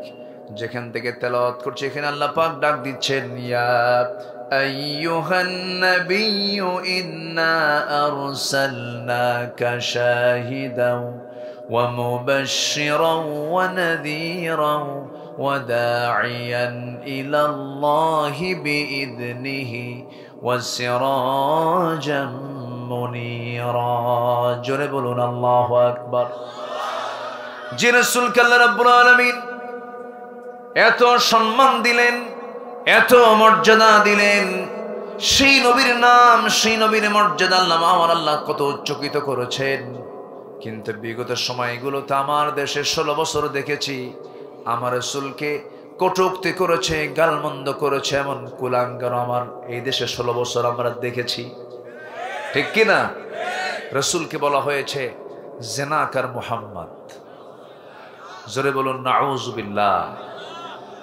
যেখান থেকে তেলাওয়াত করছে এখানে আল্লাহ পাক ডাক দিচ্ছেন, ইয়া আইয়ুহান নাবিয়্যু ইন্না আরসালনাকা শাহিদাও ওয়া মুবাশশিরাও ওয়া নাযীরাও ওয়া দাঈয়ান ইলাল্লাহি বিইذনিহি ওয়া সিরাজাম মুনীরা। জোরে বলুন আল্লাহু আকবার। যে রাসূলকে আল্লাহ রাব্বুল আলামিন এত সম্মান দিলেন, এত মর্যাদা দিলেন, সেই নবীর নাম, সেই নবীর মর্যাদা আল্লাহ আমার আল্লাহ কত উচ্চকিত করেছেন। কিন্তু বিগত সময়গুলোতে আমার দেশে 16 বছর দেখেছি আমার রাসূলকে কটূক্তি করেছে, গালমন্দ করেছে এমন কুলাঙ্গার আমার এই দেশে 16 বছর আমরা দেখেছি, ঠিক কিনা? রাসূলকে বলা হয়েছে জেনাকার মুহাম্মদ, জোরে বলুন নাউযুবিল্লাহ।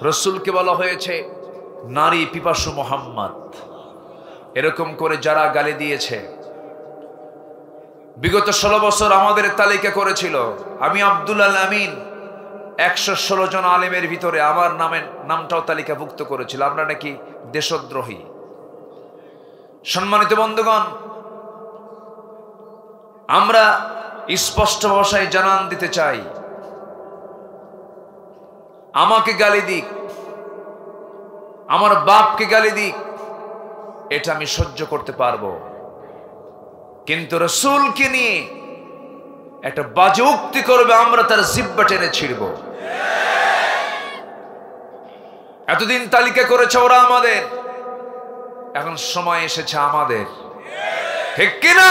রাসূলকে বলা হয়েছে নারী পিপাসু মুহাম্মদ। এরকম করে যারা গালি দিয়েছে বিগত 16 বছর আমাদের তালিকা করেছিল। আমি আব্দুল আল আমিন 116 জন আলেমের ভিতরে আমার নামটাও তালিকাভুক্ত করেছিল, আমরা নাকি দেশদ্রোহী। সম্মানিত বন্ধুগণ, আমরা স্পষ্ট ভাষায় জানান দিতে চাই, আমাকে গালি দিক, আমার বাপকে গালি দিক, এটা আমি সহ্য করতে পারবো, কিন্তু রাসূলকে নিয়ে একটা বাজে উক্তি করবে আমরা তার জিহ্বা টেনে ছিড়ব। এতদিন তালিকা করেছে ওরা আমাদের, এখন সময় এসেছে আমাদের, ঠিক কিনা?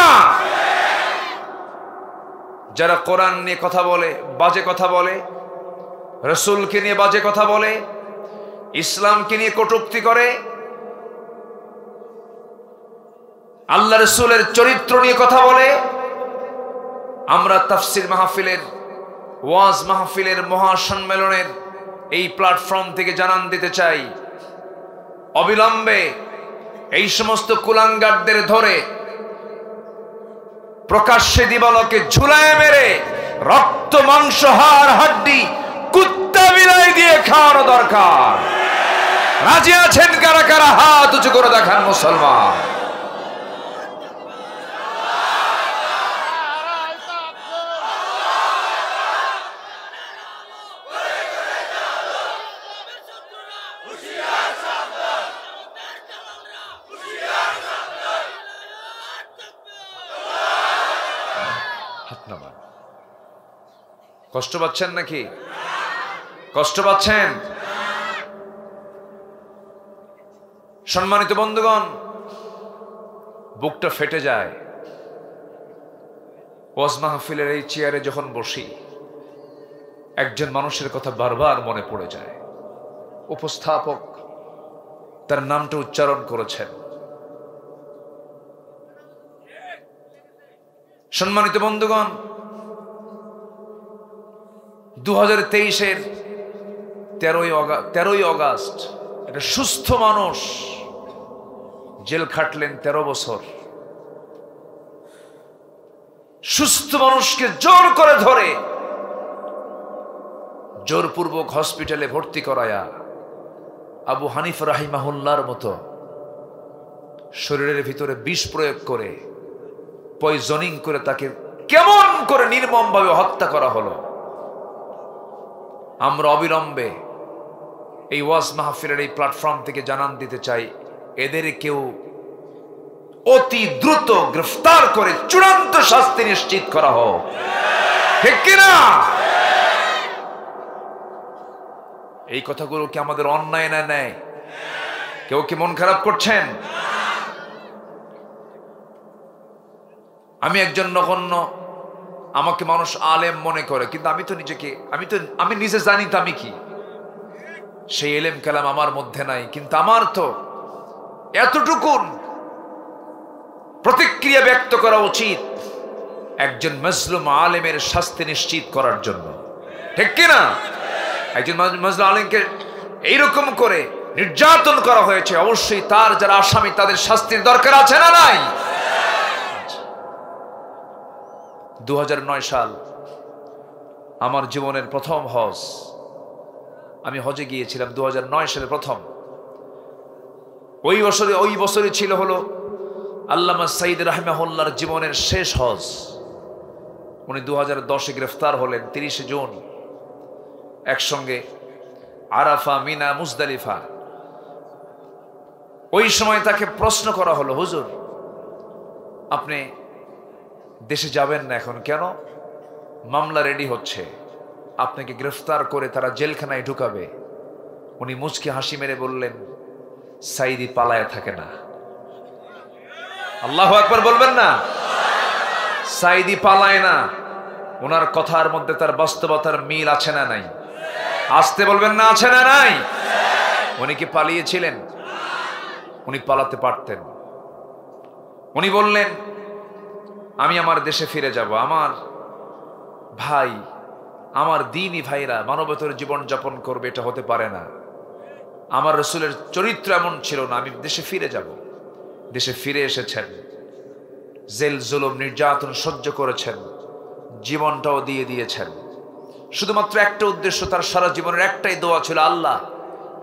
যারা কোরআন নিয়ে কথা বলে, বাজে কথা বলে, রাসূলকে নিয়ে বাজে কথা বলে, ইসলামকে নিয়ে কটূক্তি করে, আল্লাহ রাসূলের চরিত্র নিয়ে কথা বলে, আমরা তাফসীর মাহফিলের, ওয়াজ মাহফিলের, মহাসম্মেলনের এই প্ল্যাটফর্ম থেকে জানান দিতে চাই, অবিলম্বে এই সমস্ত কুলাঙ্গারদের ধরে প্রকাশ্যে দিবালোকে ঝুলায় মেরে রক্ত মাংস হাড় হাড্ডি কুত্তা বিলাই দিয়ে খাওয়ানো দরকার। রাজি আছেন কারা কারা? হাত উঁচু করে দেখান মুসলমান। কষ্ট পাচ্ছেন নাকি? কষ্ট পাচ্ছেন? সম্মানিত বন্ধুগণ, বুকটা ফেটে যায় ওয়াজ মাহফিলের এই চেয়ারে যখন বসি, একজন মানুষের কথা বারবার মনে পড়ে যায়। উপস্থাপক তার নামটা উচ্চারণ করেছেন। সম্মানিত বন্ধুগণ, 2023-এর 13ই অগাস্ট একটা সুস্থ মানুষ জেল খাটলেন 13 বছর। সুস্থ মানুষকে জোর করে ধরে জোরপূর্বক হসপিটালে ভর্তি করায়া আবু হানিফা রাহিমাহুল্লাহর মতো শরীরের ভিতরে বিষ প্রয়োগ করে, পয়জনিং করে তাকে কেমন করে নির্মমভাবে হত্যা করা হলো। আমরা অবিলম্বে এই ওয়াজ মাহফিলের এই প্ল্যাটফর্ম থেকে জানান দিতে চাই, এদের কেউ অতি দ্রুত গ্রেফতার করে চূড়ান্ত শাস্তি নিশ্চিত করা হোক, ঠিক কিনা? এই কথাগুলো কি আমাদের অন্যায় না নেয়? কেউ কি মন খারাপ করছেন? আমি একজন নগণ্য, আমাকে মানুষ আলেম মনে করে, কিন্তু আমি নিজে জানি তো আমি কি। সেই এলেম কালাম আমার মধ্যে নাই, কিন্তু আমার তো এতটুকুন প্রতিক্রিয়া ব্যক্ত করা উচিত একজন মজলুম আলেমের শাস্তি নিশ্চিত করার জন্য, ঠিক কিনা? একজন মজলুম আলেমকে এইরকম করে নির্যাতন করা হয়েছে, অবশ্যই তার যারা আসামি তাদের শাস্তির দরকার আছে না নাই? 2009 সাল আমার জীবনের প্রথম হজ, আমি হজে গিয়েছিলাম 2009 সালে প্রথম। ওই বছরই ছিল হলো আল্লামা সাইদ রাহিমাহুল্লাহর জীবনের শেষ হজ। উনি 2010-এ গ্রেফতার হলেন 30 জুন, একসঙ্গে আরাফা, মিনা, মুজদালিফা। ওই সময় তাকে প্রশ্ন করা হলো, হুজুর আপনি দেশে যাবেন না এখন কেন? মামলা রেডি হচ্ছে, আপনাকে গ্রেফতার করে তারা জেলখানায় ঢুকাবে। উনি মুচকি হাসি মেরে বললেন, সাইদি পালায়া থাকে না, আল্লাহু আকবার বলবেন না? সাইদি পালায় না, ওনার কথার মধ্যে তার বাস্তবতার মিল আছে না নাই? আসতে বলবেন না, আছে না নাই? উনি কি পালিয়েছিলেন? উনি পালাতে পারতেন। উনি বললেন আমি আমার দেশে ফিরে যাব, আমার ভাই, আমার দ্বীনি ভাইরা মানবতার জীবন যাপন করবে, এটা হতে পারে না। আমার রাসূলের চরিত্র এমন ছিল না, আমি দেশে ফিরে যাব। দেশে ফিরে এসেছেন, জেল জুলুম নির্যাতন সহ্য করেছেন, জীবনটাও দিয়ে দিয়েছেন। শুধুমাত্র একটা উদ্দেশ্য, তার সারা জীবনের একটাই দোয়া ছিল, আল্লাহ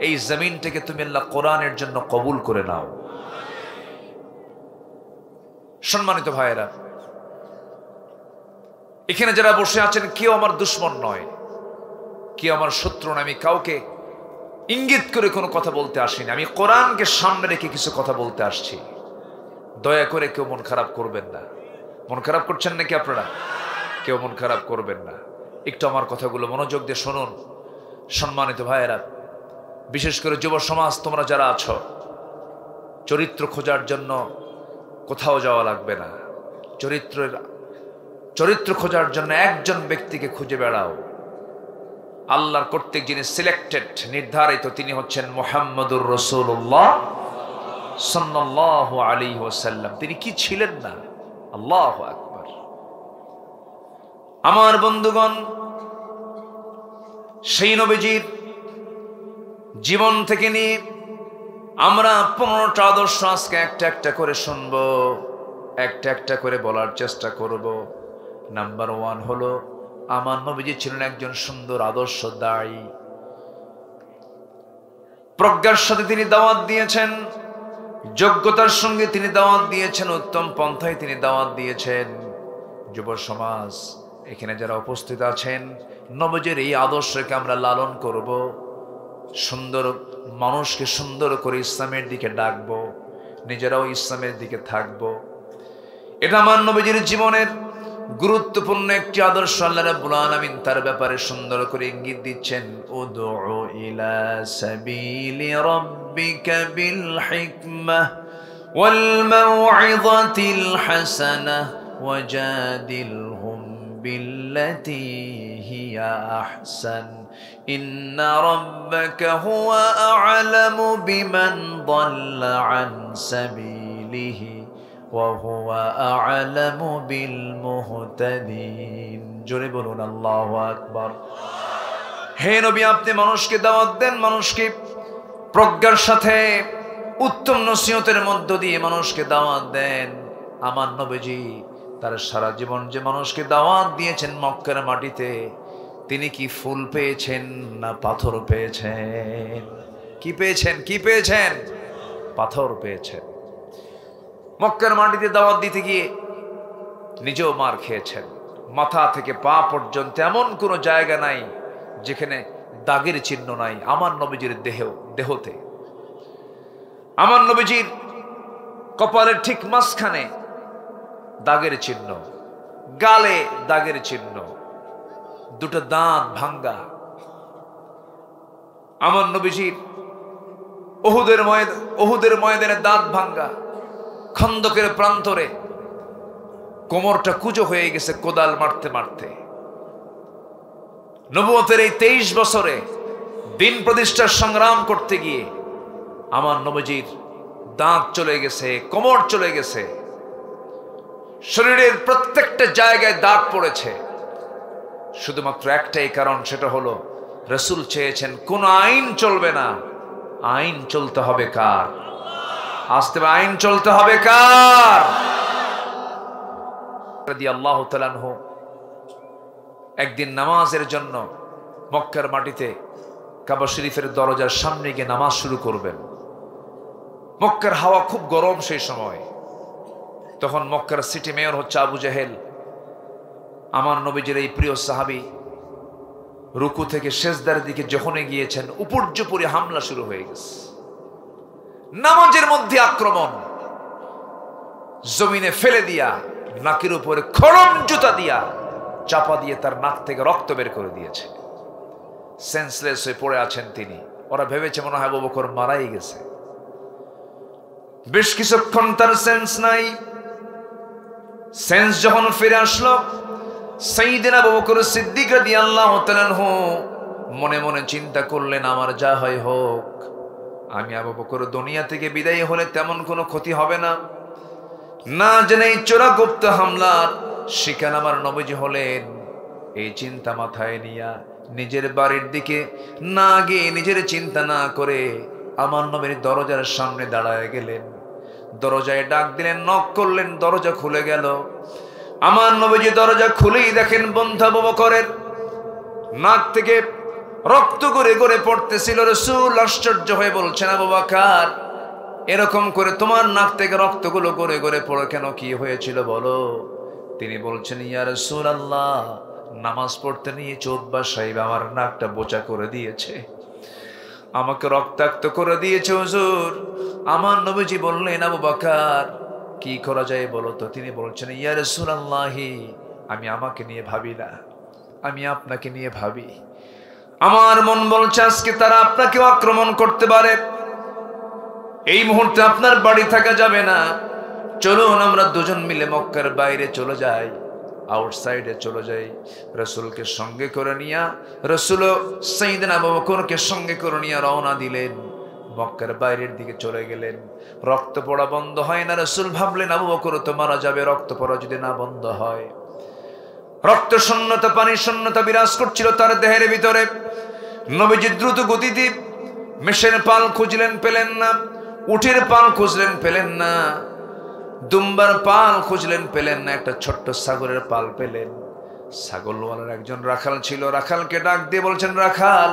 এই জমিনটাকে তুমি আল্লাহ কোরআনের জন্য কবুল করে নাও। সম্মানিত ভাইয়েরা, এখানে যারা বসে আছেন কেউ আমার দুশ্মন নয়, কেউ আমার শত্রু নয়। আমি কাউকে ইঙ্গিত করে কোনো কথা বলতে আসিনি, আমি কোরআনকে সামনে রেখে কিছু কথা বলতে আসছি। দয়া করে কেউ মন খারাপ করবেন না। মন খারাপ করছেন নাকি আপনারা? কেউ মন খারাপ করবেন না, একটু আমার কথাগুলো মনোযোগ দিয়ে শুনুন। সম্মানিত ভাইয়েরা, বিশেষ করে যুব সমাজ, তোমরা যারা আছো, চরিত্র খোঁজার জন্য কোথাও যাওয়া লাগবে না। চরিত্র খোঁজার জন্য একজন ব্যক্তিকে খুঁজে বেড়াও। আল্লাহর কর্তৃক যিনি সিলেক্টেড, নির্ধারিত, তিনি হচ্ছেন মুহাম্মদুর রাসূলুল্লাহ সাল্লাল্লাহু আলাইহি ওয়াসাল্লাম। তিনি কি ছিলেন না? আল্লাহু আকবার। আমার বন্ধুগণ, সেই নবীজির জীবন থেকে নিয়ে আমরা 15টা আদর্শ আজকে একটা একটা করে শুনবো, একটা একটা করে বলার চেষ্টা করব। নাম্বার 1 হলো, আমার নবীজি ছিলেন একজন সুন্দর আদর্শ দায়ী। প্রজ্ঞার সাথে তিনি দাওয়াত দিয়েছেন, যোগ্যতার সঙ্গে তিনি দাওয়াত দিয়েছেন, উত্তম পন্থায় তিনি দাওয়াত দিয়েছেন। যুব সমাজ এখানে যারা উপস্থিত আছেন, নবীজির এই আদর্শকে আমরা লালন করব, সুন্দর মানুষকে সুন্দর করে ইসলামের দিকে ডাকবো, নিজেরাও ইসলামের দিকে থাকবো। এটা আমার নবীজির জীবনের গুরুত্বপূর্ণ একটি আদর্শ। আল্লাহ রাব্বুল আলামিন তার ব্যাপারে সুন্দর করে ইঙ্গিত দিচ্ছেন, উদউ ইলা সাবিলি রাব্বিকা বিল হিকমাহ ওয়াল মাউইযাতিল হাসানাহ ওয়াজাদিলহুম বিল্লাতী হিয়া আহসান ইন্না রাব্বাকা হুয়া আ'লামু বিমান দাল্লা আন সাবিলিহি وهو أعلم بالمهتدين। জোরে বলুন আল্লাহু আকবার। হে নবী, আপনি মানুষকে দাওয়াত দেন, মানুষকে প্রজ্ঞার সাথে উত্তম নসিহতের মধ্য দিয়ে মানুষকে দাওয়াত দেন। আমার নবীজি তার সারা জীবন যে মানুষকে দাওয়াত দিয়েছেন মক্কার মাটিতে, তিনি কি ফুল পেয়েছেন না পাথর পেয়েছেন? কি পেয়েছেন? কি পেয়েছেন? পাথর পেয়েছেন। মক্কার মাটিতে দাওয়াত দিতে গিয়ে নিজেও মার খেয়েছেন। মাথা থেকে পা পর্যন্ত এমন কোনো জায়গা নাই যেখানে দাগের চিহ্ন নাই আমার নবীজির দেহতে। আমার নবীজির কপালের ঠিক মাঝখানে দাগের চিহ্ন, গালে দাগের চিহ্ন, দুটো দাঁত ভাঙ্গা। আমার নবীজির ওহুদের ময়দানে দাঁত ভাঙ্গা, খন্দকের প্রান্তরে কোমরটা কুঁজো হয়ে গেছে কোদাল মারতে মারতে। নবুয়তের এই 23 বছরে দিন প্রতিষ্ঠার সংগ্রাম করতে গিয়ে আমার নবীজির দাঁত চলে গেছে, কোমর চলে গেছে, শরীরের প্রত্যেকটা জায়গায় দাগ পড়েছে। শুধুমাত্র একটাই কারণ, সেটা হলো রাসূল চেয়েছেন কোন আইন চলবে না, আইন চলতে হবে কার? আসতে আইন চলতে হবে কার? রাদিয়াল্লাহু তাআলা আনহু একদিন নামাজের জন্য মক্কার মাটিতে কাবা শরীফের দরজার সামনে গিয়ে নামাজ শুরু করবেন। মক্কার হাওয়া খুব গরম সেই সময়। তখন মক্কার সিটি মেয়র হচ্ছে আবু জেহেল। আমার নবীজির এই প্রিয় সাহাবী রুকু থেকে সেজদার দিকে যখনই গিয়েছেন, উপর্যুপরি হামলা শুরু হয়ে গেছে। নামাজের মধ্যে আক্রমণ, জমিনে ফেলে দিয়া নাকের উপরে খড়ম জুতা দিয়া চাপা দিয়ে তার নাক থেকে রক্ত বের করে দিয়েছে। সেন্সলেস হয়ে পড়ে আছেন তিনি। ওরা ভেবেছে মনে হয় আবু বকর মারাই গেছে। বেশ কিছুক্ষণ তার সেন্স নাই। সেন্স যখন ফিরে আসলো, সাইয়েদনা আবু বকর সিদ্দিক রাদিয়াল্লাহু তাআলা আনহু মনে মনে চিন্তা করলেন, আমার যা হয় হোক, আমি আবু বকর দুনিয়া থেকে বিদায় হলে তেমন কোনো ক্ষতি হবে না। না জেনে চোরাগুপ্ত হামলার শিকার আমার নবীজি হলেন, এই চিন্তা মাথায় নিয়া নিজের বাড়ির দিকে না গিয়ে, নিজের চিন্তা না করে আমার নবীর দরজার সামনে দাঁড়ায় গেলেন। দরজায় ডাক দিলেন, নক করলেন, দরজা খুলে গেল। আমার নবীজি দরজা খুলেই দেখেন বন্ধু আবু বকরের নাক থেকে রক্ত গড়ে গড়ে পড়তেছিল। রাসূল আশ্চর্য হয়ে বলছেন, আবু বকর, এরকম করে তোমার নাক থেকে রক্তগুলো গড়ে গড়ে পড়ে কেন, কি হয়েছিল বলো? তিনি বলছেন, ইয়া রাসূলুল্লাহ, নামাজ পড়তে নিয়ে চোদ্বা সাহেব আমার নাকটা বোচা করে দিয়েছে, আমাকে রক্তাক্ত করে দিয়েছে হুজুর। আমার নবীজি বললেন, আবু বকর, কি করা যায় বলো তো? তিনি বলছেন, ইয়া রাসূলুল্লাহ, আমি আমাকে নিয়ে ভাবি না, আমি আপনাকে নিয়ে ভাবি। আমার মন বলছে আজকে তারা আপনাকেও আক্রমণ করতে পারে, এই মুহূর্তে আপনার বাড়ি থাকা যাবে না। চলুন আমরা দুজন মিলে মক্কার বাইরে চলে যাই, আউটসাইডে চলে যাই। রাসূলকে সঙ্গে করে নিয়া, রাসূল সাইয়েদনা আবু বকরকে সঙ্গে করে নিয়ে রওনা দিলেন, মক্কার বাইরের দিকে চলে গেলেন। রক্ত পড়া বন্ধ হয় না। রাসূল ভাবলেন, আবু বকর তো মারা যাবে, রক্ত পড়া যদি না বন্ধ হয়। রক্ত শূন্যতা, পানি শূন্যতা বিরাজ করছিল তার দেহের ভিতরে। নবীজি দ্রুত গতিতে মেষের পাল খুঁজলেন, পেলেন না। উটের পাল খুঁজলেন, পেলেন না। দুম্বার পাল খুঁজলেন, পেলেন না। একটা ছোট্ট ছাগলের পাল পেলেন। ছাগলওয়ালার একজন রাখাল ছিল, রাখালকে ডাক দিয়ে বলছেন, রাখাল,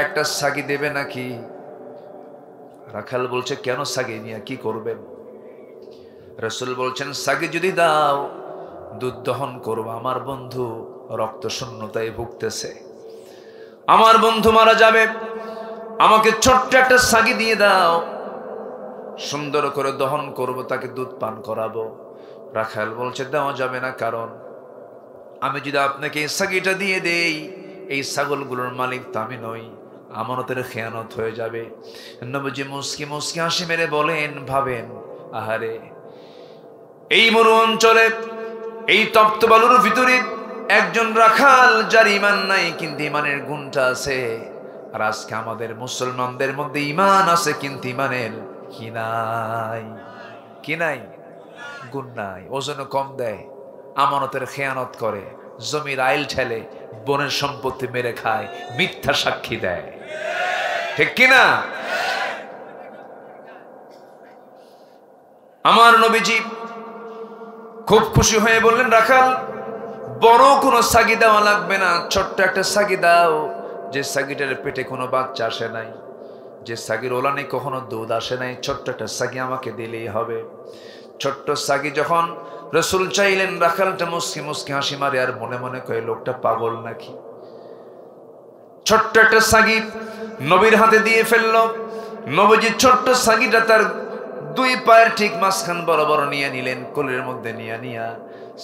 একটা ছাগি দেবে নাকি? রাখাল বলছে, কেন ছাগি নিয়ে কি করবেন? রাসূল বলছেন, ছাগি যদি দাও দুধ দহন করবো, আমার বন্ধু রক্ত শূন্যতায় ভুগতেছে, আমার বন্ধু মারা যাবে, আমাকে ছোট্ট একটা ছাগি দিয়ে দাও, সুন্দর করে দহন করব, তাকে দুধ পান করাবো। রাখাল বলছে, দেওয়া যাবে না, কারণ আমি যদি আপনাকে এই ছাগিটা দিয়ে দেই, এই ছাগলগুলোর মালিক তো আমি নই, আমানতের খেয়ানত হয়ে যাবে। নবীজি মুস্কি মুস্কি হাসি মেরে বলেন, ভাবেন, আহারে, এই মরু অঞ্চলে, এই তপ্ত বালুর ভিতরে একজন রাখাল যার ইমান নাই কিন্তু ইমানের গুণটা আছে, আর আজকে আমাদের মুসলমানদের মধ্যে ইমান আছে কিন্তু ইমানের কি নাই, কি নাই, গুণ নাই, ওজন কম দেয়, আমানতের খেয়ানত করে, জমির আইল ঠেলে, বনের সম্পত্তি মেরে খায়, মিথ্যা সাক্ষী দেয়, ঠিক কিনা? আমার নবীজি খুব খুশি হয়ে বললেন, রাখাল, বড় কোনো ছাগি দেওয়া লাগবে না, ছোট্ট একটা ছাগি দাও, যে ছাগিটার পেটে কোনো বাচ্চা আসে নাই, যে ছাগির ওলানে কখনো দুধ আসে নাই, ছোট্ট একটা ছাগি আমাকে দিলেই হবে। ছোট্ট ছাগি যখন রাসূল চাইলেন, রাখালটা মুস্কি মুস্কি হাসি মারে আর মনে মনে কয়, লোকটা পাগল নাকি? ছোট্ট একটা ছাগি নবীর হাতে দিয়ে ফেলল। নবীজি ছোট্ট ছাগিটা তার দুই পায়ের ঠিক মাঝখান বরাবর নিয়ে নিলেন, কোলের মধ্যে নিয়া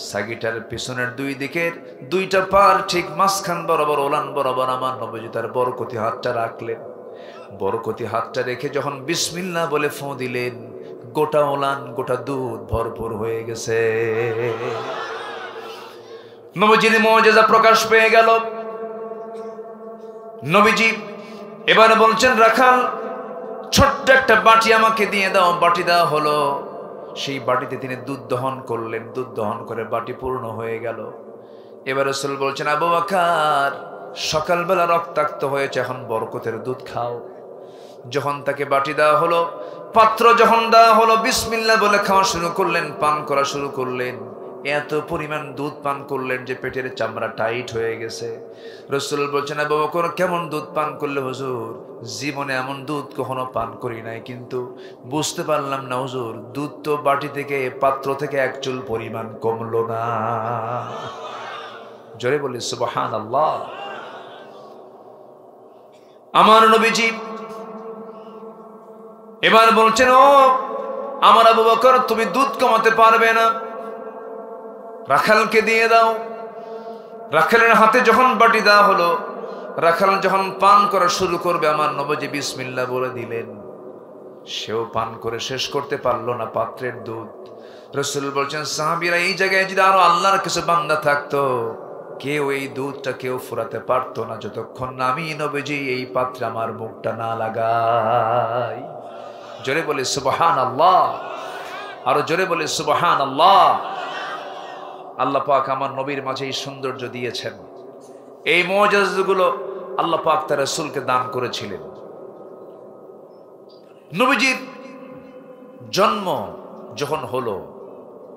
ছাগিটার পিছনের দুই দিকের দুইটা পার ঠিক মাঝখান বরাবর, ওলান বরাবর আমার নবীজি তার বরকতি হাতটা রাখলেন। বরকতি হাতটা রেখে যখন বিসমিল্লাহ বলে ফোঁ দিলেন, গোটা ওলান, গোটা দুধ ভরপুর হয়ে গেছে। নবীজির মুজিজা প্রকাশ পেয়ে গেল। নবীজি এবার বলছেন, রাখাল, ছোট্ট একটা বাটি আমাকে দিয়ে দাও। বাটি দেওয়া হলো। সেই বাটিতে তিনি দুধ দহন করলেন, দুধ দহন করে বাটি পূর্ণ হয়ে গেল। এবার রাসূল বলছেন, আবু বকর, সকালবেলা রক্তাক্ত হয়েছে, এখন বরকতের দুধ খাও। যখন তাকে বাটি দেওয়া হলো, পাত্র যখন দেওয়া হলো, বিসমিল্লাহ বলে খাওয়া শুরু করলেন, পান করা শুরু করলেন। এত পরিমাণ দুধ পান করলেন যে পেটের চামড়া টাইট হয়ে গেছে। রাসূল বলছেন, আবু বকর, কেমন দুধ পান করলে? হুজুর, জীবনে এমন দুধ কখনো পান করি নাই, কিন্তু বুঝতে পারলাম না হুজুর, দুধ তো বাটি থেকে, পাত্র থেকে এক চুল পরিমাণ কমলো না। জোরে বলি সুবহানাল্লাহ। আমার নবীজি এবার বলছেন, ও আমার আবু বকর, তুমি দুধ কমাতে পারবে না, রাখালকে দিয়ে দাও। রাখালের হাতে যখন বাটি দেওয়া হলো, রাখাল যখন পান করা শুরু করবে, আমার নবীজি বিসমিল্লাহ বলে দিলেন। সেও পান করে শেষ করতে পারলো না পাত্রের দুধ। রাসূল বলছেন সাহাবীরা এই জায়গায় যদি আরো আল্লাহর কিছু বান্দা থাকতো কেউ এই দুধটা কেউ ফুরাতে পারতো না যতক্ষণ না আমি নবীজি এই পাত্রে আমার মুখটা না লাগাই। জোরে বলে সুবহানাল্লাহ, আরো জোরে বলে সুবহানাল্লাহ। আল্লাহ পাক আমার নবীর মাঝে এই সৌন্দর্য দিয়েছেন, এই মুআজিজাগুলো আল্লাহ পাক তার রাসূলকে দান করেছিলেন। নবীজির জন্ম যখন হলো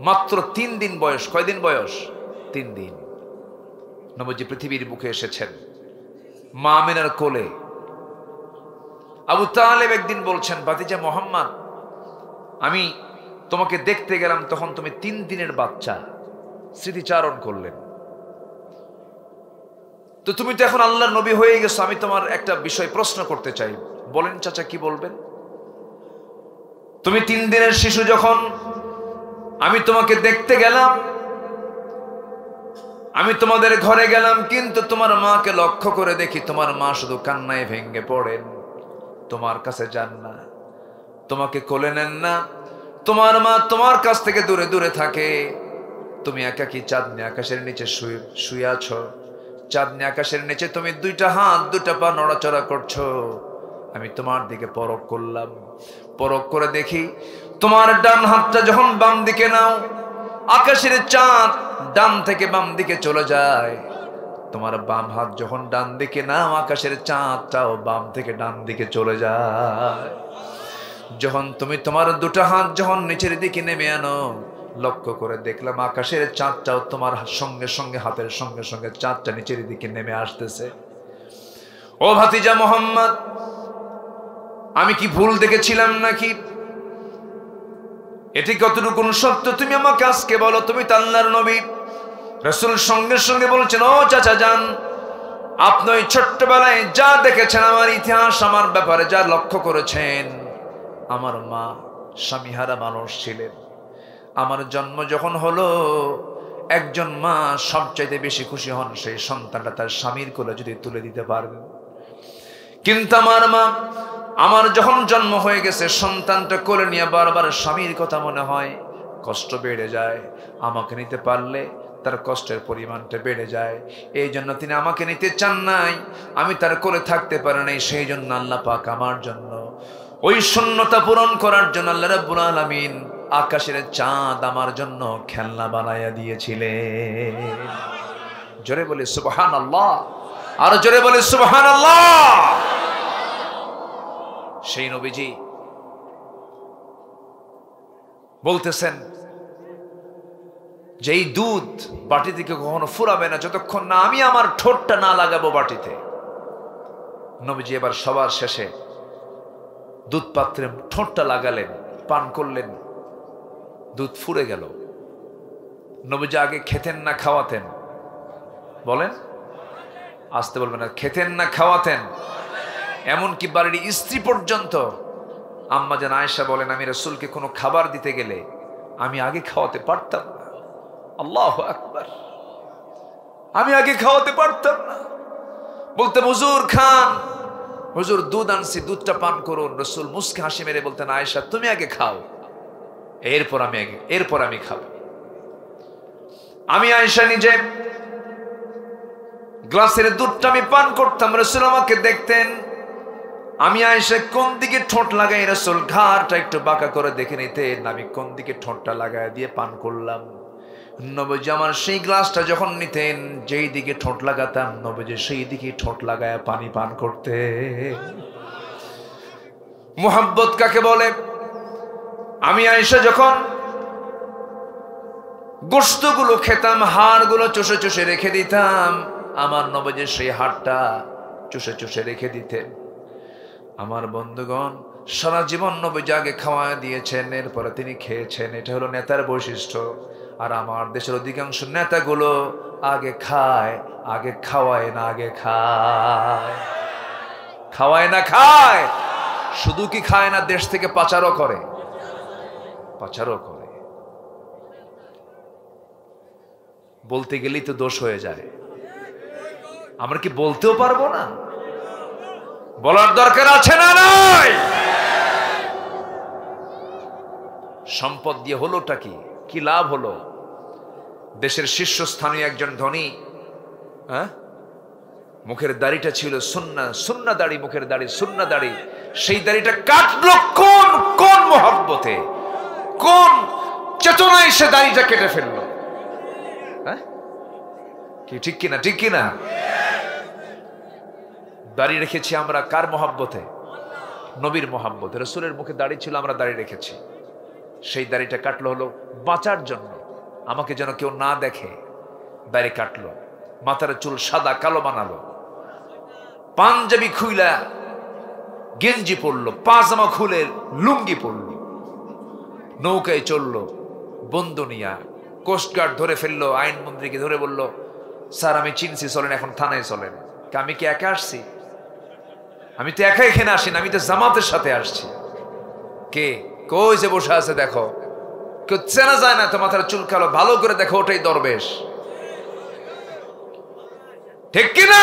মাত্র 3 দিন বয়স, কয়দিন বয়স? 3 দিন। নবীজি পৃথিবীর বুকে এসেছেন মা আমিনার কোলে। আবু তালেব একদিন বলছেন, ভাতিজা মুহাম্মদ, আমি তোমাকে দেখতে গেলাম তখন তুমি 3 দিনের বাচ্চা। স্মৃতিচারণ করলেন। তো তুমি তো এখন আল্লাহর নবী হয়ে গেছো, আমি তোমার একটা বিষয় প্রশ্ন করতে চাই। বলেন চাচা, কি বলবেন? তুমি 3 দিনের শিশু যখন আমি তোমাকে দেখতে গেলাম, আমি তোমাদের ঘরে গেলাম, কিন্তু তোমার মাকে লক্ষ্য করে দেখি তোমার মা শুধু কান্নায় ভেঙে পড়েন, তোমার কাছে যান না, তোমাকে কোলে নেন না, তোমার মা তোমার কাছ থেকে দূরে দূরে থাকে। তুমি একাকী চাঁদনি আকাশের নিচে শুয়ে আছো, চাঁদনি আকাশের নিচে তুমি 2টা হাত 2টা পা নড়াচড়া করছো। আমি তোমার দিকে পরখ করলাম, পরখ করে দেখি তোমার ডান হাতটা যখন বাম দিকে নাও, আকাশের চাঁদ ডান থেকে বাম দিকে চলে যায়। তোমার বাম হাত যখন ডান দিকে নাও, আকাশের চাঁদটাও বাম থেকে ডান দিকে চলে যায়। যখন তুমি তোমার 2টা হাত যখন নিচের দিকে নেমে আনো, লক্ষ্য করে দেখলাম আকাশের চাঁদটাও তোমার সঙ্গে সঙ্গে, হাতের সঙ্গে সঙ্গে চাঁদটা নিচের দিকে নেমে আসতেছে। ও ভাতিজা মুহাম্মদ, আমি কি ভুল দেখেছিলাম নাকি? এটি কতটুকু সত্য তুমি আমাকে আজকে বলো। তুমি তো আল্লাহর নবী। রাসূল সঙ্গে সঙ্গে বলছেন, ও চাচা যান, আপনি ওই ছোট্টবেলায় যা দেখেছেন আমার ইতিহাস, আমার ব্যাপারে যা লক্ষ্য করেছেন, আমার মা স্বামীহারা মানুষ ছিলেন। আমার জন্ম যখন হলো, একজন মা সবচাইতে বেশি খুশি হন সেই সন্তানটা তার স্বামীর কোলে যদি তুলে দিতে পারবেন। কিন্তু আমার মা, আমার যখন জন্ম হয়ে গেছে, সন্তানটা কোলে নিয়ে বারবার স্বামীর কথা মনে হয়, কষ্ট বেড়ে যায়। আমাকে নিতে পারলে তার কষ্টের পরিমাণটা বেড়ে যায়। এই জন্য তিনি আমাকে নিতে চান নাই, আমি তার কোলে থাকতে পারি নাই। সেই জন্য আল্লাহ পাক আমার জন্য ওই শূন্যতা পূরণ করার জন্য আল্লাহ রাব্বুল আলামিন আকাশের চাঁদ আমার জন্য খেলনা বানাইয়া দিয়েছিলেন। জোরে বলে সুবহানাল্লাহ, আর জোরে বলে সুবহানাল্লাহ। সেই নবীজি বলতেছেন যে এই দুধ বাটি থেকে কখনো ফুরাবে না যতক্ষণ না আমি আমার ঠোঁটটা না লাগাবো বাটিতে। নবীজি এবার সবার শেষে দুধ পাত্রে ঠোঁটটা লাগালেন, পান করলেন, দুধ ফুরে গেল। নবীজি আগে খেতেন না খাওয়াতেন? বলেন, আসতে বলবেন না। খেতেন না খাওয়াতেন? এমনকি বাড়ির স্ত্রী পর্যন্ত আম্মা জান আয়েশা বলেন, আমি রাসূলকে কোনো খাবার দিতে গেলে আমি আগে খাওয়াতে পারতাম না। আল্লাহু আকবার, আমি আগে খাওয়াতে পারতাম না। বলতে, হুজুর খান, হুজুর দুধ আনছি, দুধটা পান করুন। রাসূল মুস্কি হাসি মেরে বলতেন, আয়েশা তুমি আগে খাও, এরপর আমি খাবো। আমি আয়েশা নিজে গ্লাসের দুধটা আমি পান করতাম, রাসূল আমাকে দেখতেন। আমি আয়েশা কোন দিকে ঠোঁট লাগাই, রাসূল ঘাড়টা একটু বাঁকা করে দেখে নিতেন, আমি কোন দিকে ঠোঁটটা লাগায় দিয়ে পান করলাম। নবীজি আমার সেই গ্লাসটা যখন নিতেন, যেই দিকে ঠোঁট লাগাতাম, নবীজি সেই দিকে ঠোঁট লাগায় পানি পান করতে। মুহাব্বত কাকে বলে? আমি আয়েশা যখন গোশতগুলো খেতাম, হাড়গুলো চুষে চুষে রেখে দিতাম, আমার নবীজি সেই হাড়টা চুষে চুষে রেখে দিতেন। আমার বন্ধুগণ, সারা জীবন নবীজি আগে খাওয়া দিয়েছেন, এরপরে তিনি খেয়েছেন। এটা হলো নেতার বৈশিষ্ট্য। আর আমার দেশের অধিকাংশ নেতাগুলো আগে খায়, আগে খাওয়ায় না, আগে খায়। খাওয়ায় না খায়, শুধু কি খায় না, দেশ থেকে পাচারও করে, পাচারও করে। বলতে গেলেই তো দোষ হয়ে যায়। আমরা কি বলতেও পারবো না? বলার দরকার আছে না নাই? সম্পদ দিয়ে হলোটা কি? কি লাভ হলো? দেশের শীর্ষস্থানীয় একজন ধনী, হ্যাঁ, মুখের দাড়িটা ছিল সুন্নাহ, সুন্নাহ দাড়ি, মুখের দাড়ি সুন্নাহ দাড়ি, সেই দাড়িটা কাটলো কোন কোন মহব্বতে, কোন চেতনায় সে দাড়িটা কেটে ফেললো? হ্যাঁ, কি ঠিক কিনা? ঠিক কিনা? দাড়ি রেখেছি আমরা কার মহব্বতে? নবীর মহব্বতে। রাসূলের মুখে দাড়ি ছিল, আমরা দাড়ি রেখেছি। সেই দাড়িটা কাটলো হলো বাঁচার জন্য, আমাকে যেন কেউ না দেখে দাড়ি কাটলো। মাথার চুল সাদা কালো বানালো, পাঞ্জাবি খুইলা গেঞ্জি পরলো, পাজামা খুলে লুঙ্গি পরলো, নৌকায় চললো বন্ধু নিয়া। কোস্টগার্ড ধরে ফেললো, আইনমন্ত্রীকে ধরে বলল, স্যার আমি চিনছি, চলেন এখন থানায় চলেন। আমি কি একা আসছি? আমি তো একা এখানে আসি না, আমি তো জামাতের সাথে আসছি। কে কই যে বসে আছে দেখো, কেউ চেনা যায় না তো, মাথার চুল কালো, ভালো করে দেখো, ওটাই দরবেশ। ঠিক কিনা?